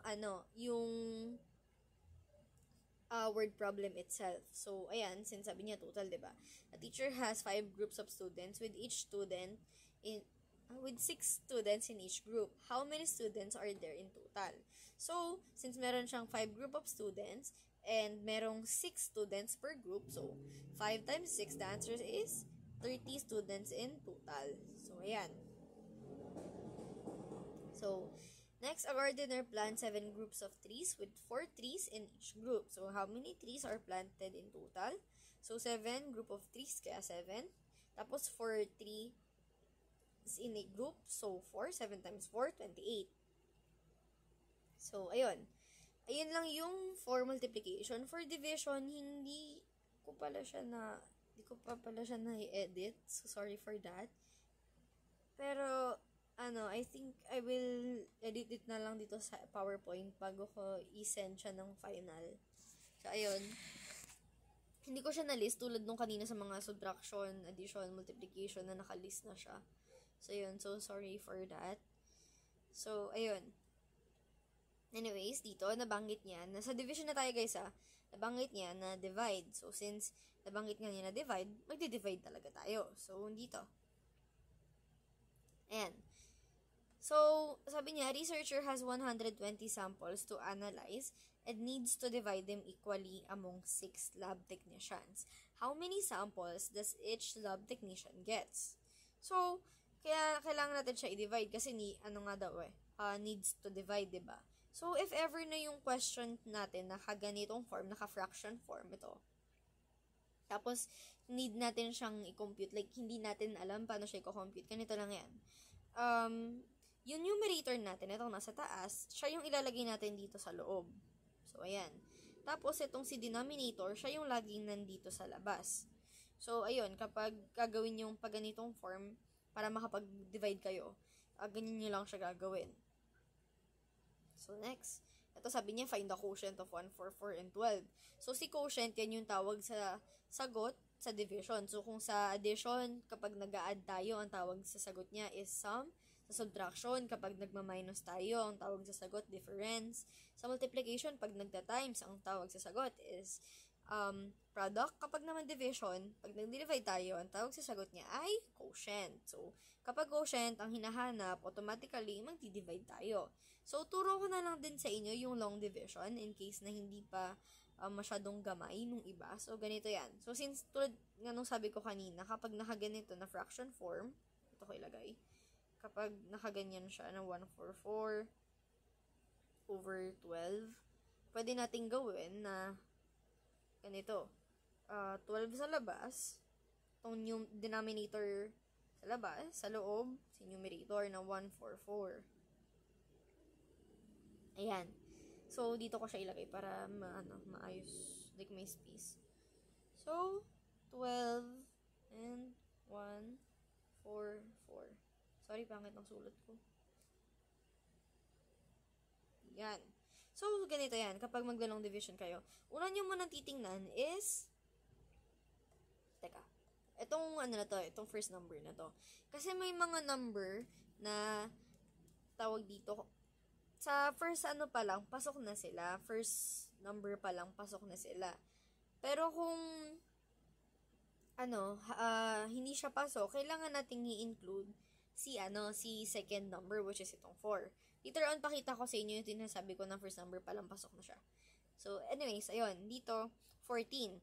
word problem itself. So, ayan, since sabi niya total, diba? A teacher has 5 groups of students with 6 students in each group. How many students are there in total? So, since meron siyang 5 group of students and merong 6 students per group, so 5 times 6, the answer is 30 students in total. So, ayan. So, next, a gardener plants 7 groups of trees with 4 trees in each group. So, how many trees are planted in total? So, 7 group of trees, kaya 7. Tapos, 4 trees in a group. So, 4, 7 times 4, 28. So, ayun. Ayun lang yung for multiplication. For division, hindi ko pa pala siya na-edit. So, sorry for that. Pero, I think I will edit it na lang dito sa PowerPoint bago ko i-send siya ng final. So, ayun. Hindi ko siya na-list tulad nung kanina sa mga subtraction, addition, multiplication na naka-list na siya. So, ayun. So, sorry for that. So, ayun. Anyways, dito, nabanggit niya, nasa division na tayo guys nabanggit niya na divide. So, since nabanggit nga niya na divide, magdi-divide talaga tayo. So, dito. Ayan. So, sabi niya, researcher has 120 samples to analyze and needs to divide them equally among 6 lab technicians. How many samples does each lab technician gets? So, kaya kailangan natin siya i-divide kasi needs to divide, diba? So, if ever na yung question natin naka-ganitong form, naka-fraction form ito, tapos need natin siyang i-compute, like hindi natin alam paano siya i-compute, ganito lang yan. Yung numerator natin, itong nasa taas, siya yung ilalagay natin dito sa loob. So, ayan. Tapos, itong si denominator, siya yung laging nandito sa labas. So, ayun, kapag gagawin yung pagganitong form, para makapag-divide kayo, ganyan nyo lang siya gagawin. So, next. Ito sabi niya, find the quotient of 1, 4, 4, and 12. So, si quotient, yan yung tawag sa sagot sa division. So, kung sa addition, kapag nag-a-add tayo, ang tawag sa sagot niya is sum. Sa subtraction, kapag nagma-minus tayo, ang tawag sa sagot, difference. Sa multiplication, pag nagta-times, ang tawag sa sagot is product. Kapag naman division, pag nag-divide tayo, ang tawag sa sagot niya ay quotient. So, kapag quotient ang hinahanap, automatically, magdi-divide tayo. So, turo ko na lang din sa inyo yung long division in case na hindi pa masyadong gamay nung iba. So, ganito yan. So, since tulad nga nung sabi ko kanina, kapag nakaganito na fraction form, ito ko ilagay, kapag nakaganyan siya na 144 over 12, pwede nating gawin na ganito. 12 sa labas, itong denominator sa labas, sa loob, sa numerator na 144. Ayan. So, dito ko siya ilagay para maayos. Like, may space. So, 12 and 1, 4, 4. Sorry, pangit ang sulat ko. Yan. So, ganito yan. Kapag maglalong division kayo, una nyo munang titingnan is, teka, itong first number na to. Kasi may mga number na tawag dito, sa first pa lang, pasok na sila. First number pa lang, pasok na sila. Pero kung, hindi siya pasok, kailangan nating i-include si second number, which is itong 4. Later on, pakita ko sa inyo yung tinasabi ko na first number pa lang, pasok na siya. So, anyways, ayun, dito, 14.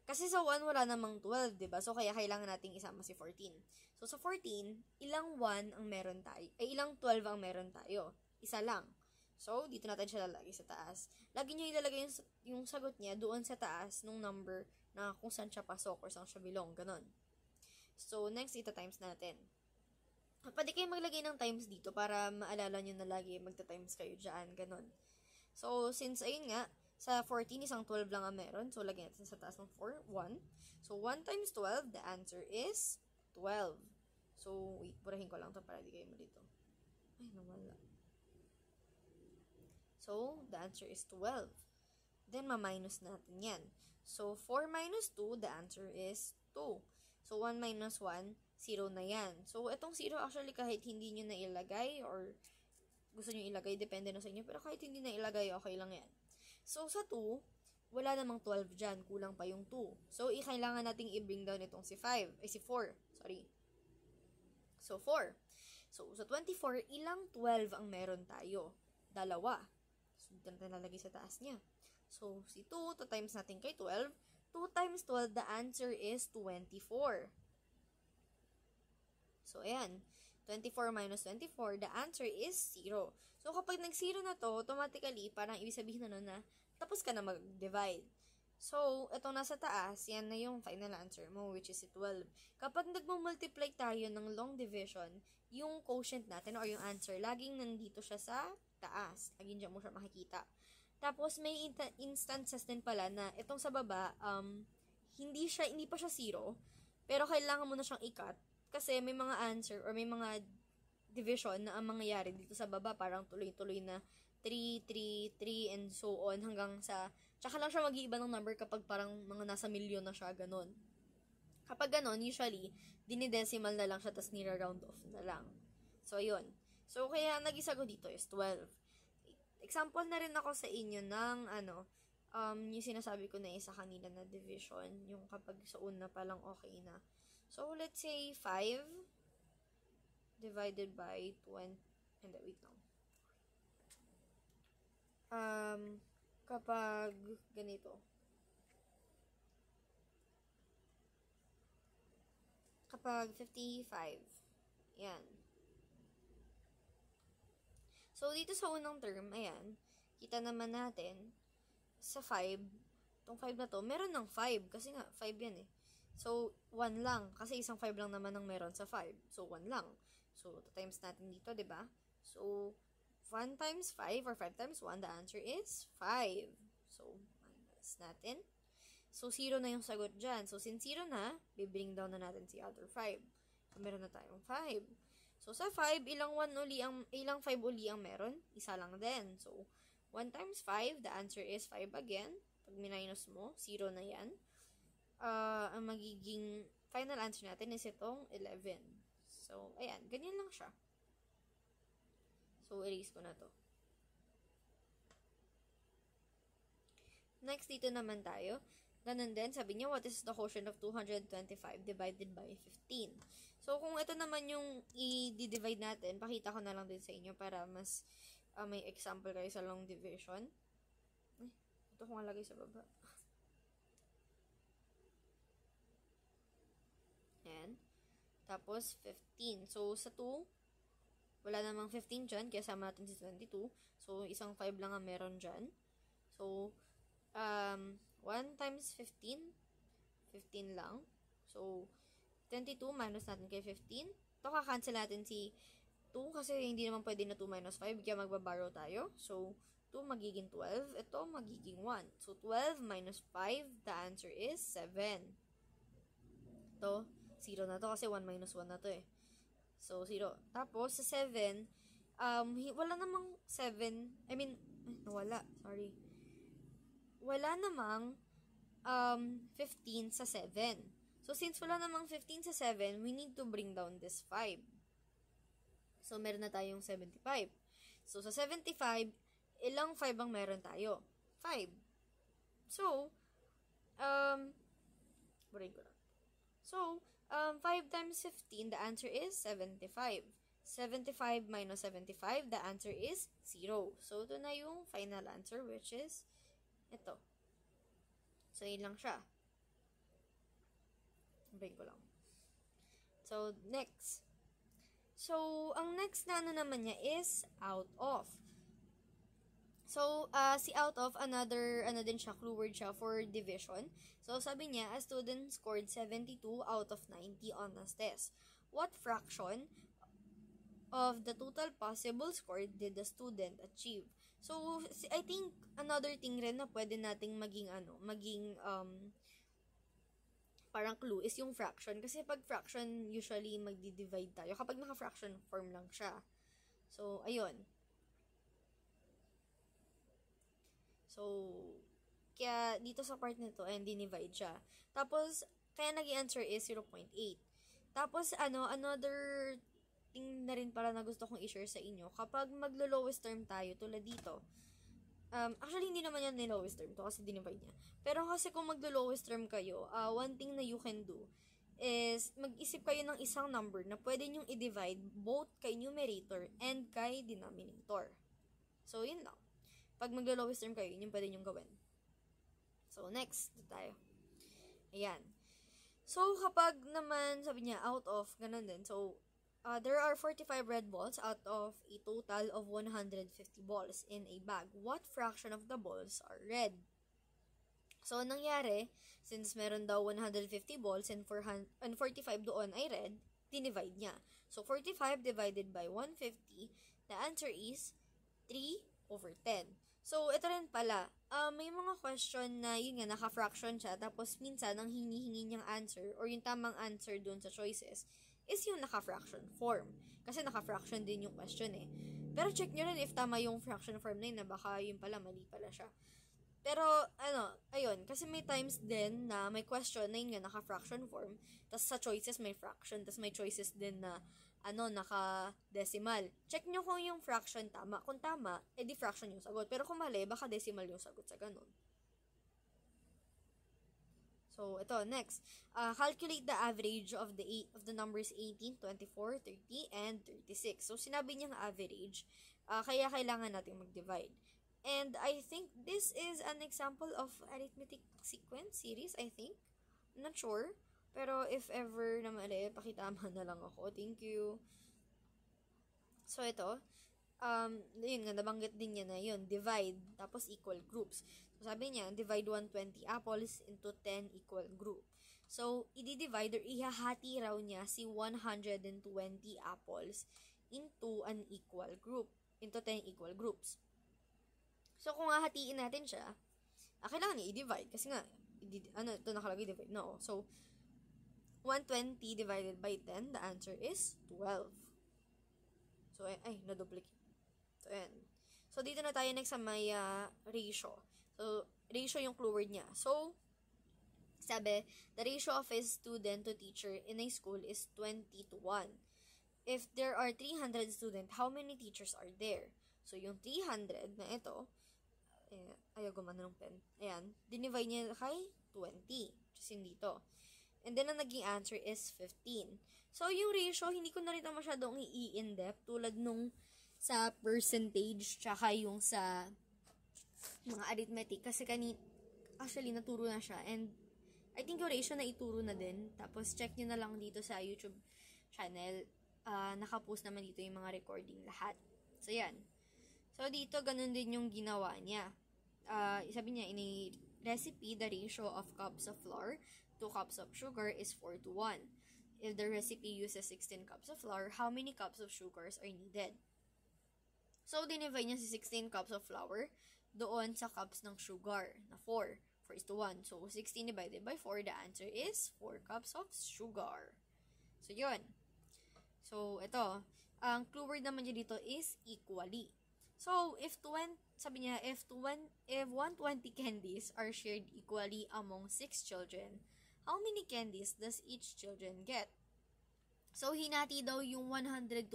Kasi sa 1, wala namang 12, diba? So, kaya kailangan nating isama si 14. So, sa 14, ilang 1 ang meron tayo? Ilang 12 ang meron tayo? Isa lang. So, dito natin siya lalagay sa taas. Lagi nyo ilalagay yung sagot niya doon sa taas nung number na kung saan siya pasok or saan siya belong. Ganon. So, next, ita-times natin. Pwede kayo maglagay ng times dito para maalala nyo na lagi magta-times kayo dyan. Ganon. So, since ayun nga, sa 14, isang 12 lang ang meron. So, lagyan natin sa taas ng 4, 1. So, 1 times 12, the answer is 12. So, wait, burahin ko lang ito para di kayo malito. Ay, nawala. So, the answer is 12. Then, ma-minus natin yan. So, 4 minus 2, the answer is 2. So, 1 minus 1, 0 na yan. So, itong 0, actually, kahit hindi nyo na ilagay or gusto nyo ilagay, depende na sa inyo. Pero kahit hindi na ilagay, okay lang yan. So, sa 2, wala namang 12 dyan. Kulang pa yung 2. So, kailangan nating i-bring down itong si 4. Sorry. So, 4. So, sa 24, ilang 12 ang meron tayo? Dalawa. So, dito natin lalagay sa taas niya. So, si 2, times natin kay 12. 2 times 12, the answer is 24. So, ayan. 24 minus 24, the answer is 0. So, kapag nag-0 na to, automatically, parang ibig sabihin na nun na tapos ka na mag-divide. So, itong nasa taas, yan na yung final answer mo, which is 12. Kapag nagmumultiply tayo ng long division, yung quotient natin or yung answer, laging nandito siya sa taas. Laging dyan mo siya makikita. Tapos, may instances din pala na itong sa baba, hindi pa siya 0, pero kailangan mo na siyang i-cut kasi may mga answer or may mga division na ang mangyayari dito sa baba, parang tuloy-tuloy na 3, 3, 3, and so on hanggang sa, tsaka lang siya mag-iiba ng number kapag parang mga nasa milyon na siya, ganon. Kapag ganon, usually, dinidecimal na lang siya, tas nira-round off na lang. So, yun. So, kaya nag-isa ko dito is 12. Example na rin ako sa inyo ng, yung sinasabi ko na isa kanina na division, yung kapag sa una pa lang okay na. So, let's say 5 divided by 20, hindi, wait lang. Kapag ganito. Kapag 55. Yan. So, dito sa unang term, ayan, kita naman natin, sa 5, itong 5 na to, meron ng 5, kasi nga, 5 yan eh. So, 1 lang, kasi isang 5 lang naman ang meron sa 5. So, 1 lang. So, times natin dito, diba? So, 1 times 5 or 5 times 1, the answer is 5. So, minus natin. So, 0 na yung sagot dyan. So, since 0 na, bibring down na natin si other 5. So, meron na tayong 5. So, sa 5, ilang 5 uli ang meron? Isa lang din. So, 1 times 5, the answer is 5 again. Pag minus mo, 0 na yan. Ang magiging final answer natin is itong 11. So, ayan. Ganyan lang siya. So, erase ko na to. Next, dito naman tayo. Ganun din, sabi niya, what is the quotient of 225 divided by 15? So, kung ito naman yung i-divide natin, pakita ko na lang din sa inyo para mas may example kayo sa long division. Ay, ito ko nga lagay sa baba. Ayan. Tapos, 15. So, sa 2, wala namang 15 dyan, kaya sama natin si 22. So, isang 5 lang ang meron dyan. So, 1 times 15, 15 lang. So, 22 minus natin kay 15. Ito, kakancel natin si 2 kasi hindi naman pwede na 2 minus 5. Kaya magbaborrow tayo. So, 2 magiging 12. Ito magiging 1. So, 12 minus 5, the answer is 7. Ito, 0 na to kasi 1 minus 1 na to eh. So, 0. Tapos, sa 7, wala namang 7. I mean, nawala. Sorry. Wala namang 15 sa 7. So, since wala namang 15 sa 7, we need to bring down this 5. So, meron na tayong 75. So, sa 75, ilang 5 ang meron tayo? 5. So, break ko lang. So, 5 times 15, the answer is 75. 75 minus 75, the answer is 0. So, ito na yung final answer, which is ito. So, yun lang siya. Break ko lang. So, next. So, ang next na ano naman niya is out of. So, si out of, another din siya, clue word siya for division. So, sabi niya, a student scored 72 out of 90 on a test. What fraction of the total possible score did the student achieve? So, I think, another thing rin na pwede nating maging parang clue is yung fraction. Kasi pag fraction, usually magdi-divide tayo kapag naka-fraction form lang siya. So, ayun. So, kaya dito sa part nito, divide siya. Tapos, kaya nag-answer is 0.8. Tapos, another thing na rin pala na gusto kong i-share sa inyo, kapag maglo-lowest term tayo, tulad dito, actually, hindi naman yan ni-lowest term to kasi dinivide niya. Pero kasi kung maglo-lowest term kayo, one thing na you can do is mag-isip kayo ng isang number na pwede nyong i-divide both kay numerator and kay denominator. So, yun lang. Pag maglo-lowest term kayo, yun yung pwede nyong gawin. So, next tayo. Ayan. So, kapag naman, sabi niya, out of, ganun din. So, there are 45 red balls out of a total of 150 balls in a bag. What fraction of the balls are red? So, nangyari, since meron daw 150 balls and 45 doon ay red, dinivide niya. So, 45 divided by 150, the answer is 3/10. So, ito rin pala, may mga question na yun nga, naka-fraction siya, tapos minsan, ang hinihingi niyang answer, or yung tamang answer doon sa choices, is yung naka-fraction form. Kasi naka-fraction din yung question eh. Pero check nyo rin if tama yung fraction form na yun, na baka yun pala, mali pala siya. Pero, ayun, kasi may times din na may question na yun nga, naka-fraction form, tas sa choices may fraction, tas may choices din na, naka-decimal. Check nyo kung yung fraction tama. Kung tama, edi fraction yung sagot. Pero kung mali, baka decimal yung sagot sa ganun. So, ito, next. Calculate the average of the numbers 18, 24, 30, and 36. So, sinabi niyang average, kaya kailangan natin mag-divide. And I think this is an example of arithmetic sequence series, I think. I'm not sure. Pero if ever na mali, pakitama na lang ako. Thank you. So, ito. Yun nga, nabanggit din niya na yun. Divide, tapos equal groups. So, sabi niya, divide 120 apples into 10 equal group. So, i-divide or ihahati raw niya si 120 apples into an equal group. Into 10 equal groups. So, kung hahatiin natin siya, kailangan niya i-divide. Kasi nga, ito nakalagay divide. No. So, 120 divided by 10, the answer is 12. So, na-duplicate. So, ayan. So, dito na tayo next sa may ratio. So, ratio yung clue word niya. So, sabi, the ratio of a student to teacher in a school is 20:1. If there are 300 students, how many teachers are there? So, yung 300 na ito, ayaw gumana ng pen. Ayan, dinivide niya kay 20. Just yung dito. And then, ang naging answer is 15. So, yung ratio, hindi ko na rin masyadong i-in-depth tulad nung sa percentage tsaka yung sa mga arithmetic. Kasi actually, naturo na siya. And, I think yung ratio na ituro na din. Tapos, check nyo na lang dito sa YouTube channel. Nakapost naman dito yung mga recording lahat. So, yan. So, dito, ganun din yung ginawa niya. Sabi niya, in a recipe, the ratio of cups of flour 2 cups of sugar is 4:1. if the recipe uses 16 cups of flour, how many cups of sugars are needed? So, dinivide niya si 16 cups of flour doon sa cups ng sugar na 4. 4:1. So, 16 divided by 4, the answer is 4 cups of sugar. So, yun. So, ito. Ang clue word naman niya dito is equally. So, sabi niya, if 120 candies are shared equally among 6 children, how many candies does each children get? So, hinati daw yung 120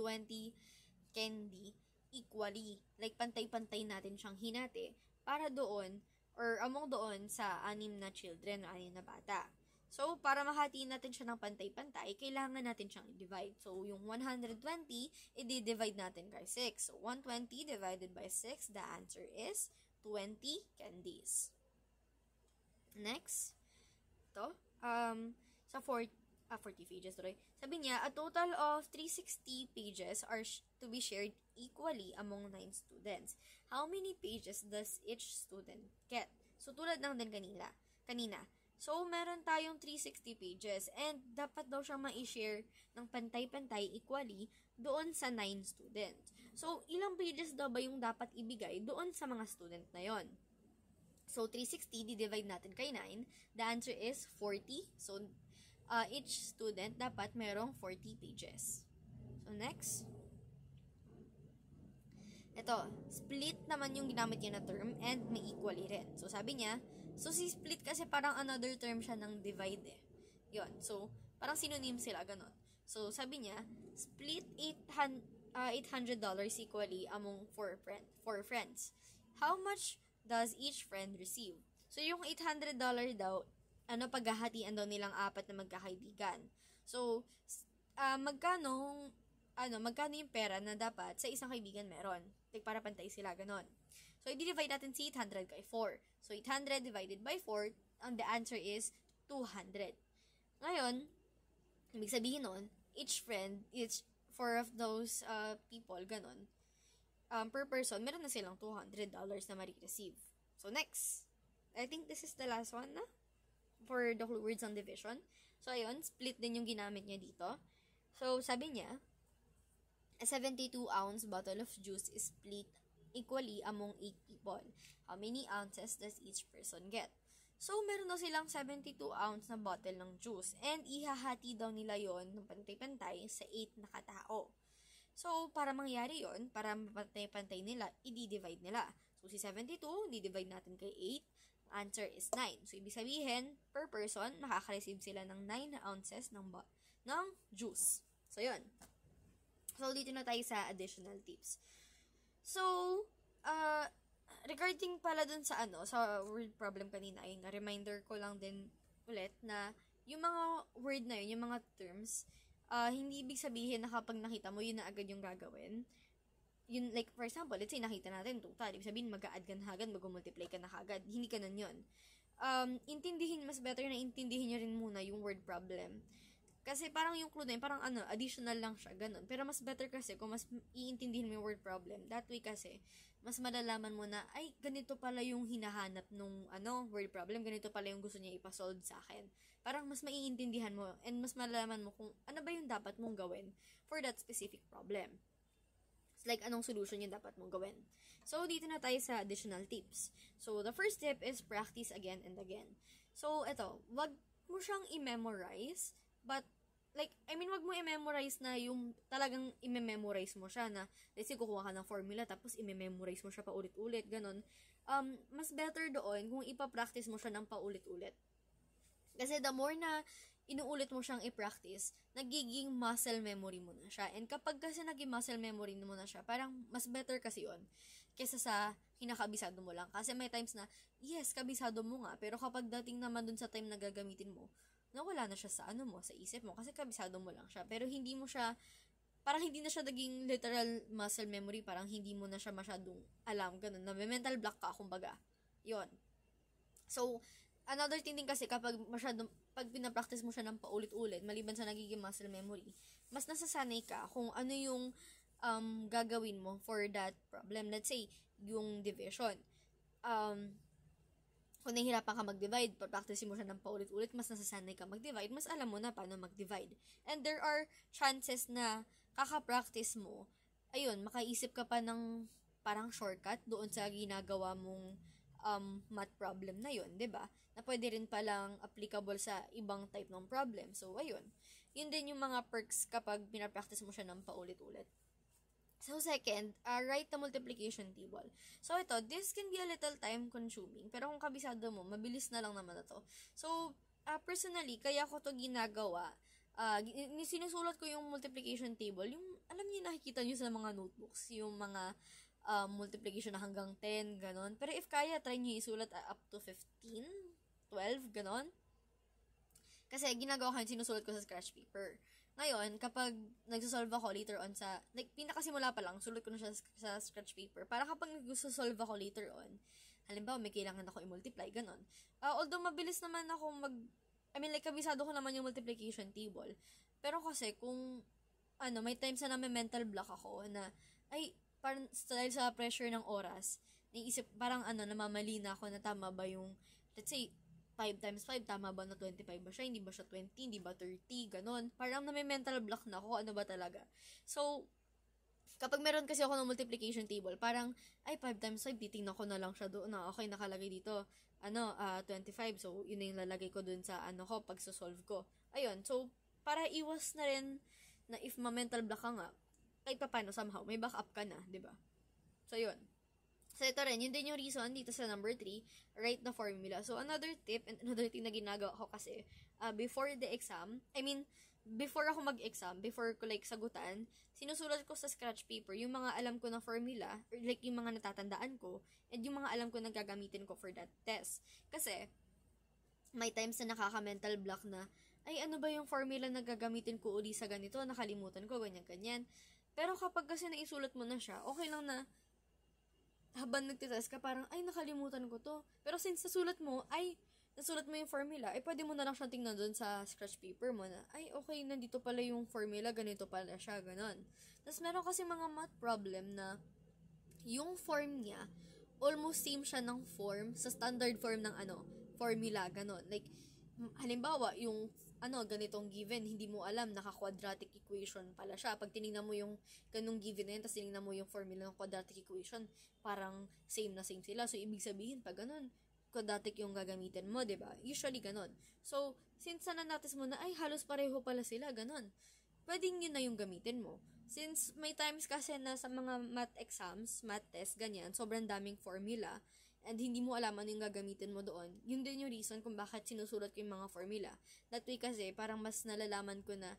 candy equally. Like, pantay-pantay natin siyang hinati para doon, or among doon sa 6 na children, 6 na bata. So, para mahatiin natin siya ng pantay-pantay, kailangan natin siyang i-divide. So, yung 120, i-divide natin by 6. So, 120 divided by 6, the answer is 20 candies. Next, ito, sa 40 pages, sorry. Sabi niya, a total of 360 pages are to be shared equally among 9 students. How many pages does each student get? So, tulad lang din kanina. So, meron tayong 360 pages and dapat daw siyang ma-share ng pantay-pantay equally doon sa 9 students. So, ilang pages daw ba yung dapat ibigay doon sa mga student na yon? So, 360, di-divide natin kay 9. The answer is 40. So, each student dapat merong 40 pages. So, next. Ito, split naman yung ginamit niya na term and may equally rin. So, sabi niya, so si split kasi parang another term siya ng divide eh. Yun. So, parang synonym sila, ganun. So, sabi niya, split $800 equally among 4 friends. How much does each friend receive? So, yung $800 daw, paghahatian daw nilang 4 na magkakaibigan. So, magkano yung pera na dapat sa isang kaibigan meron? Like, para pantay sila, ganon. So, i-divide natin si 800 kay 4. So, 800 divided by 4, the answer is 200. Ngayon, ibig sabihin nun, each 4 of those people, ganon, per person, meron na silang $200 na ma-receive. So, next. I think this is the last one na for the clue words on division. So, ayun, split din yung ginamit niya dito. So, sabi niya, a 72-ounce bottle of juice is split equally among 8 people. How many ounces does each person get? So, meron daw silang 72-ounce na bottle ng juice and ihahati daw nila yon ng pantay-pantay sa 8 na katao. So, para mangyari yon, para mapantay-pantay nila, i-divide nila. So, si 72, di-divide natin kay 8. Answer is 9. So, ibig sabihin, per person, makaka-receive sila ng 9 ounces ng juice. So, yun. So, dito na tayo sa additional tips. So, regarding pala dun sa sa word problem kanina, yung reminder ko lang din ulit na yung mga word na yun, yung mga terms, hindi ibig sabihin na kapag nakita mo, yun na agad yung gagawin. Yun, like, for example, let's say, nakita natin total. Ibig sabihin, mag-a-add ka na agad, mag-multiply ka na agad. Hindi ka nun yun. Mas better na intindihin nyo rin muna yung word problem. Kasi parang yung clue na yun, parang additional lang siya, ganun. Pero mas better kasi kung mas iintindihin mo yung word problem. That way kasi, mas malalaman mo na, ay, ganito pala yung hinahanap nung, word problem, ganito pala yung gusto niya ipasolve sa akin. Parang mas maiintindihan mo, and mas malalaman mo kung ano ba yung dapat mong gawin for that specific problem. It's like, anong solution yung dapat mong gawin. So, dito na tayo sa additional tips. So, the first tip is practice again and again. So, eto, wag mo siyang i-memorize, but, like, wag mo i-memorize na yung talagang i-memorize mo siya na, let's say, kukuha ka ng formula, tapos i-memorize mo siya paulit-ulit, ganon. Mas better doon kung ipa-practice mo siya ng paulit-ulit. Kasi the more na inuulit mo siyang i-practice, nagiging muscle memory mo na siya. And kapag kasi naging muscle memory mo na siya, parang mas better kasi yun kesa sa kinakabisado mo lang. Kasi may times na, yes, kabisado mo nga, pero kapag dating naman dun sa time na gagamitin mo, nawala na siya sa sa isip mo, kasi kabisado mo lang siya. Pero hindi mo siya, parang hindi na siya naging literal muscle memory, parang hindi mo na siya masyadong alam, ganun, na mental block ka, kumbaga. Yun. So, another thing din kasi kapag pag pinapractice mo siya ng paulit-ulit, maliban sa nagiging muscle memory, mas nasasanay ka kung ano yung gagawin mo for that problem. Let's say, yung division. kung nahihirapan ka mag-divide, practice mo siya ng paulit-ulit, mas nasasanay ka mag-divide, mas alam mo na paano mag-divide. And there are chances na kaka-practice mo, ayun, makaisip ka pa ng parang shortcut doon sa ginagawa mong math problem na yun, 'di ba? Na pwede rin palang applicable sa ibang type ng problem. So, ayun. Yun din yung mga perks kapag pinapractice mo siya ng paulit-ulit. So, second, write the multiplication table. So, this can be a little time-consuming. Pero kung kabisado mo, mabilis na lang naman na to. So, personally, kaya ko to ginagawa. Sinusulat ko yung multiplication table. Yung, alam niyo, nakikita niyo sa mga notebooks. Yung mga multiplication na hanggang 10, ganon. Pero if kaya, try niyo isulat up to 15, 12, ganon. Kasi ginagawa ko, sinusulat ko sa scratch paper. Ngayon, kapag nagsosolve ako later on sa, like, pinakasimula pa lang, sulat ko na siya sa scratch paper. Para kapag nagsosolve ako later on, halimbawa, may kailangan ako i-multiply, ganon. Although, mabilis naman ako kabisado ko naman yung multiplication table. Pero kasi, kung, may times na mental block ako, na, parang, dahil sa pressure ng oras, naisip, parang, namamali na ako na tama ba yung, let's say, 5 times 5, tama ba na 25 ba siya? Hindi ba siya 20? Hindi ba 30? Ganon. Parang may mental block na ako, ano ba talaga? So, kapag meron kasi ako ng multiplication table, parang, 5 times 5, titingnan ko na lang siya doon na, okay, nakalagay dito, 25. So, yun na yung lalagay ko doon sa, pagsosolve ko. Ayun. So, para iwas na rin, na if ma-mental block ka nga, kahit pa paano, somehow, may backup ka na, diba? So, yun. So, ito rin, yun din yung reason dito sa number 3, write the formula. So, another tip and another thing na ginagawa ko kasi, before the exam, before ako mag-exam, before ko sagutan, sinusulat ko sa scratch paper yung mga alam ko na formula, or yung mga natatandaan ko, and yung mga alam ko na gagamitin ko for that test. Kasi, may times na nakaka-mental block na, ano ba yung formula na gagamitin ko uli sa ganito, nakalimutan ko, ganyan-ganyan. Pero kapag kasi naisulat mo na siya, okay lang na, habang nagtitest ka, parang, nakalimutan ko to. Pero since nasulat mo yung formula, pwede mo na lang siyang tingnan doon sa scratch paper mo na, okay, nandito pala yung formula, ganito pala siya, ganon. Tapos meron kasi mga math problem na, yung form niya, almost same siya ng form sa standard form ng formula, ganon. Like, halimbawa, yung ganitong given, hindi mo alam, naka-quadratic equation pala siya. Pag tinignan mo yung ganung given na yun, tapos tinignan mo yung formula ng quadratic equation, parang same na same sila. So, ibig sabihin, pag ganun, quadratic yung gagamitin mo, diba? Usually, ganun. So, since na-notice mo na, halos pareho pala sila, ganun. Pwedeng yun na yung gamitin mo. Since may times kasi na sa mga math exams, math test, ganyan, sobrang daming formula, and hindi mo alam ano yung gagamitin mo doon, yun din yung reason kung bakit sinusulat ko yung mga formula. That way kasi, parang mas nalalaman ko na,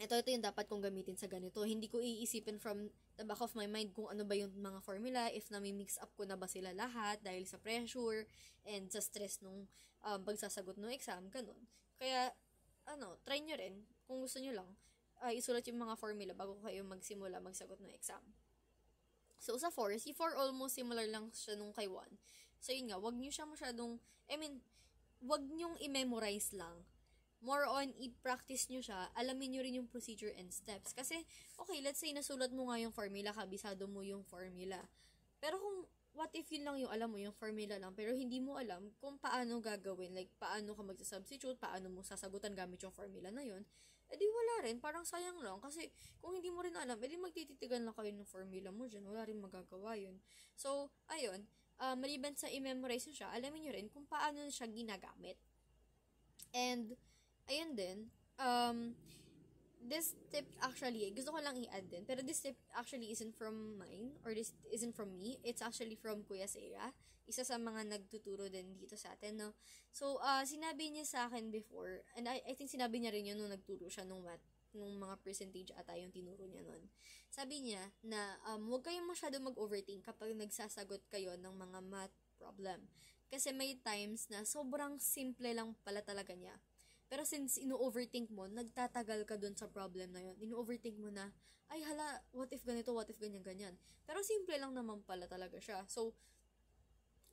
ito yung dapat kong gamitin sa ganito. Hindi ko iisipin from the back of my mind kung ano ba yung mga formula, if nami-mix up ko na ba sila lahat dahil sa pressure and sa stress nung pagsasagot ng exam, ganun. Kaya, try nyo rin, kung gusto nyo lang, isulat yung mga formula bago kayo magsimula magsagot ng exam. So, sa 4, si 4 almost similar lang siya nung kay 1. So, yun nga, wag nyo siya masyadong, wag nyong i-memorize lang. More on, i-practice nyo siya, alamin nyo rin yung procedure and steps. Kasi, okay, let's say, nasulat mo nga yung formula, kabisado mo yung formula. Pero kung, what if yun lang yung alam mo, yung formula lang, pero hindi mo alam kung paano gagawin, like, paano ka magsasubstitute, paano mo sasagutan gamit yung formula na yun, edi wala rin, parang sayang lang. Kasi, kung hindi mo rin alam, edi magtititigan lang kayo ng formula mo dyan, wala rin magagawa yun. So, ayun, maliban sa i-memorize nyo siya, alamin nyo rin kung paano siya ginagamit. And, ayun din, this tip actually, gusto ko lang i-add din, pero this tip actually isn't from mine, or this isn't from me, it's actually from Kuya Seya, isa sa mga nagtuturo din dito sa atin, no? So, sinabi niya sa akin before, and I think sinabi niya rin yun nung nagturo siya nung mga percentage ata yung tinuro niya nun. Sabi niya na, huwag kayong masyado mag-overthink kapag nagsasagot kayo ng mga math problem. Kasi may times na sobrang simple lang pala talaga niya. Pero since ino-overthink mo, nagtatagal ka dun sa problem na yun. Ino-overthink mo na, hala, what if ganito, what if ganyan-ganyan. Pero simple lang naman pala talaga siya. So,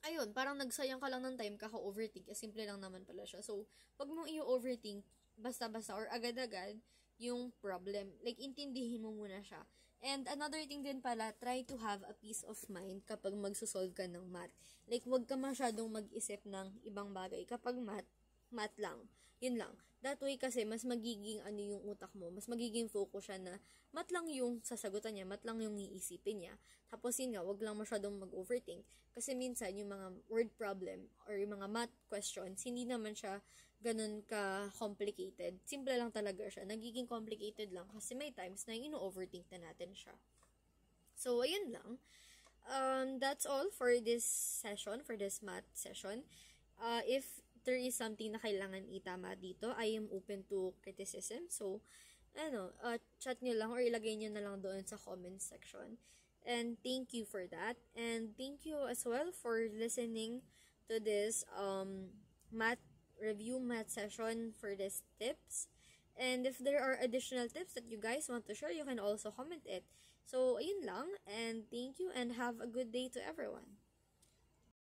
ayun, parang nagsayang ka lang ng time kaka-overthink, simple lang naman pala siya. So, wag mong i-overthink basta-basta or agad-agad yung problem. Like, intindihin mo muna siya. And another thing din pala, try to have a peace of mind kapag magsosolve ka ng math. Like, wag ka masyadong mag-isip ng ibang bagay. Kapag math lang. Yun lang. That way kasi, mas magiging ano yung utak mo. Mas magiging focus siya na math lang yung sasagutan niya, math lang yung iisipin niya. Tapos yun nga, wag lang masyadong mag-overthink. Kasi minsan, yung mga word problem or yung mga math questions, hindi naman siya ganun ka-complicated. Simple lang talaga siya. Nagiging complicated lang kasi may times na ino-overthink na natin siya. So, ayun lang. That's all for this session, for this math session. If there is something na kailangan itama dito, I am open to criticism. So, chat nyo lang or ilagay nyo na lang doon sa comment section. And thank you for that. And thank you as well for listening to this math session for this tips. And if there are additional tips that you guys want to share, you can also comment it. So, ayun lang. And thank you and have a good day to everyone.